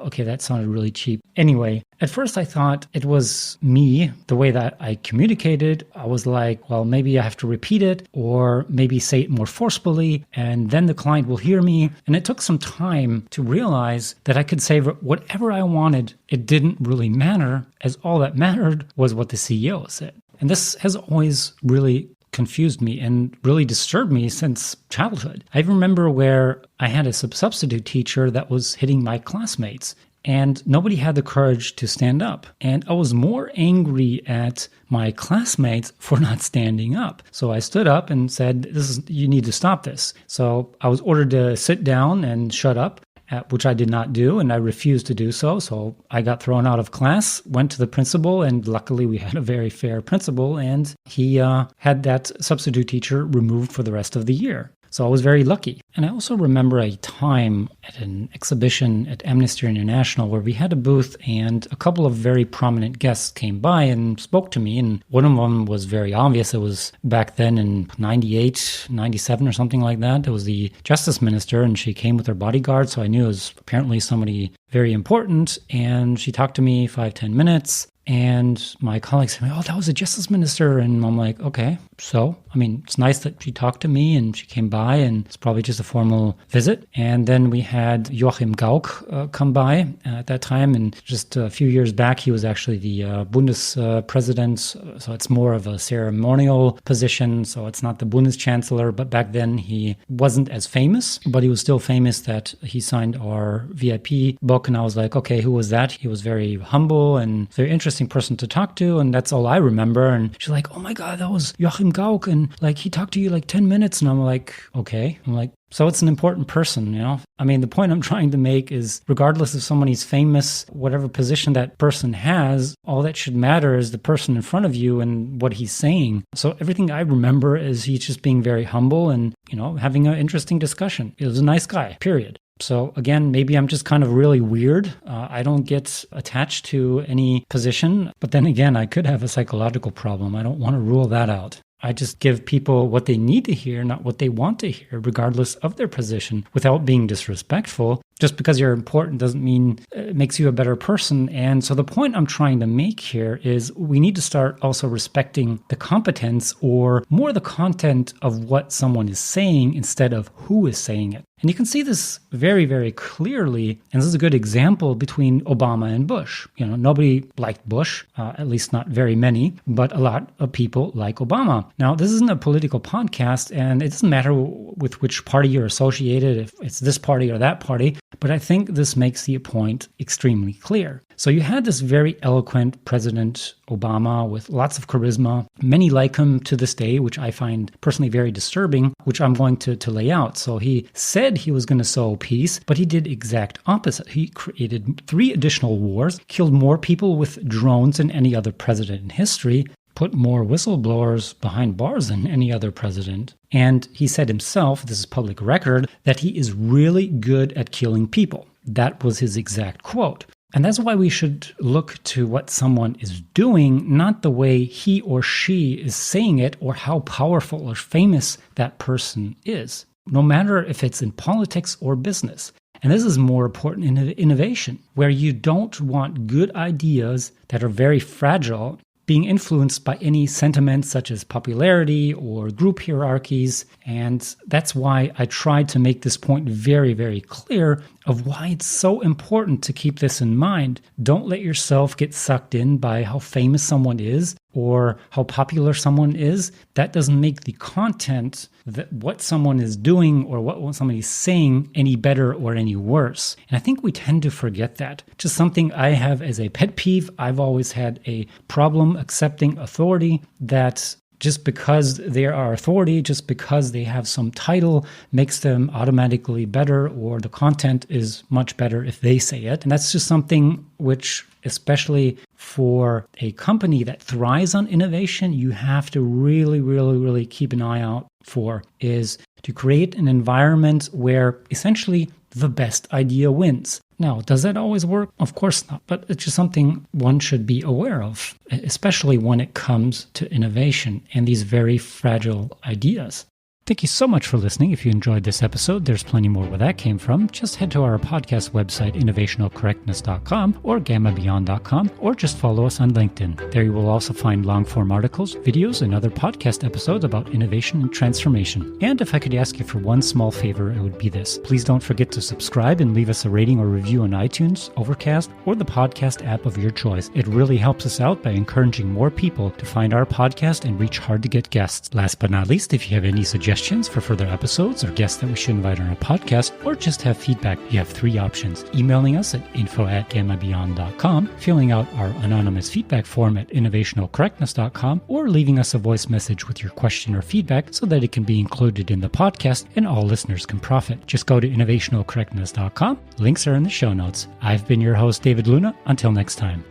Okay, that sounded really cheap. Anyway, at first I thought it was me, the way that I communicated. I was like, well, maybe I have to repeat it or maybe say it more forcefully and then the client will hear me. And it took some time to realize that I could say whatever I wanted. It didn't really matter, as all that mattered was what the CEO said. And this has always really confused me and really disturbed me since childhood. I remember where I had a substitute teacher that was hitting my classmates and nobody had the courage to stand up. And I was more angry at my classmates for not standing up. So I stood up and said, you need to stop this. So I was ordered to sit down and shut up, which I did not do, and I refused to do so. So I got thrown out of class, went to the principal, and luckily we had a very fair principal, and he had that substitute teacher removed for the rest of the year. So I was very lucky. And I also remember a time at an exhibition at Amnesty International where we had a booth and a couple of very prominent guests came by and spoke to me. And one of them was very obvious. It was back then in 98, 97 or something like that. It was the justice minister and she came with her bodyguard. So I knew it was apparently somebody very important. And she talked to me 5-10 minutes. And my colleagues said, oh, that was a justice minister. And I'm like, okay, so I mean, it's nice that she talked to me and she came by, and it's probably just a formal visit. And then we had Joachim Gauck come by at that time. And just a few years back, he was actually the Bundespresident. So it's more of a ceremonial position. So it's not the Bundeschancellor. But back then, he wasn't as famous, but he was still famous that he signed our VIP book. And I was like, okay, who was that? He was very humble and very interesting person to talk to. And that's all I remember. And she's like, oh my God, that was Joachim Gauck. And like, he talked to you like 10 minutes. And I'm like, okay. I'm like, so it's an important person, you know? I mean, the point I'm trying to make is regardless if someone is famous, whatever position that person has, all that should matter is the person in front of you and what he's saying. So everything I remember is he's just being very humble and, you know, having an interesting discussion. He was a nice guy, period. So again, maybe I'm just kind of really weird. I don't get attached to any position. But then again, I could have a psychological problem. I don't want to rule that out. I just give people what they need to hear, not what they want to hear, regardless of their position, without being disrespectful. Just because you're important doesn't mean it makes you a better person. And so the point I'm trying to make here is we need to start also respecting the competence or more the content of what someone is saying instead of who is saying it. And you can see this very, very clearly. And this is a good example between Obama and Bush. You know, nobody liked Bush, at least not very many, but a lot of people like Obama. Now, this isn't a political podcast, and it doesn't matter with which party you're associated, if it's this party or that party. But I think this makes the point extremely clear. So you had this very eloquent President Obama with lots of charisma. Many like him to this day, which I find personally very disturbing, which I'm going to lay out. So he said he was going to sow peace, but he did exact opposite. He created 3 additional wars, killed more people with drones than any other president in history, put more whistleblowers behind bars than any other president. And he said himself, this is public record, that he is really good at killing people. That was his exact quote. And that's why we should look to what someone is doing, not the way he or she is saying it or how powerful or famous that person is, no matter if it's in politics or business. And this is more important in innovation, where you don't want good ideas that are very fragile being influenced by any sentiments such as popularity or group hierarchies. And that's why I tried to make this point very, very clear of why it's so important to keep this in mind. Don't let yourself get sucked in by how famous someone is or how popular someone is. That doesn't make the content, that what someone is doing or what somebody is saying, any better or any worse. And I think we tend to forget that. Just something I have as a pet peeve. I've always had a problem accepting authority, that just because they are authority, just because they have some title, makes them automatically better, or the content is much better if they say it. And that's just something which, especially for a company that thrives on innovation, you have to really, really, really keep an eye out for, is to create an environment where essentially the best idea wins. Now, does that always work? Of course not, but it's just something one should be aware of, especially when it comes to innovation and these very fragile ideas. Thank you so much for listening. If you enjoyed this episode, there's plenty more where that came from. Just head to our podcast website, innovationalcorrectness.com or gammabeyond.com, or just follow us on LinkedIn. There you will also find long-form articles, videos, and other podcast episodes about innovation and transformation. And if I could ask you for one small favor, it would be this. Please don't forget to subscribe and leave us a rating or review on iTunes, Overcast, or the podcast app of your choice. It really helps us out by encouraging more people to find our podcast and reach hard-to-get guests. Last but not least, if you have any suggestions for further episodes or guests that we should invite on our podcast, or just have feedback, you have 3 options. Emailing us at info@gammabeyond.com, filling out our anonymous feedback form at innovationalcorrectness.com, or leaving us a voice message with your question or feedback so that it can be included in the podcast and all listeners can profit. Just go to innovationalcorrectness.com. Links are in the show notes. I've been your host, David Luna. Until next time.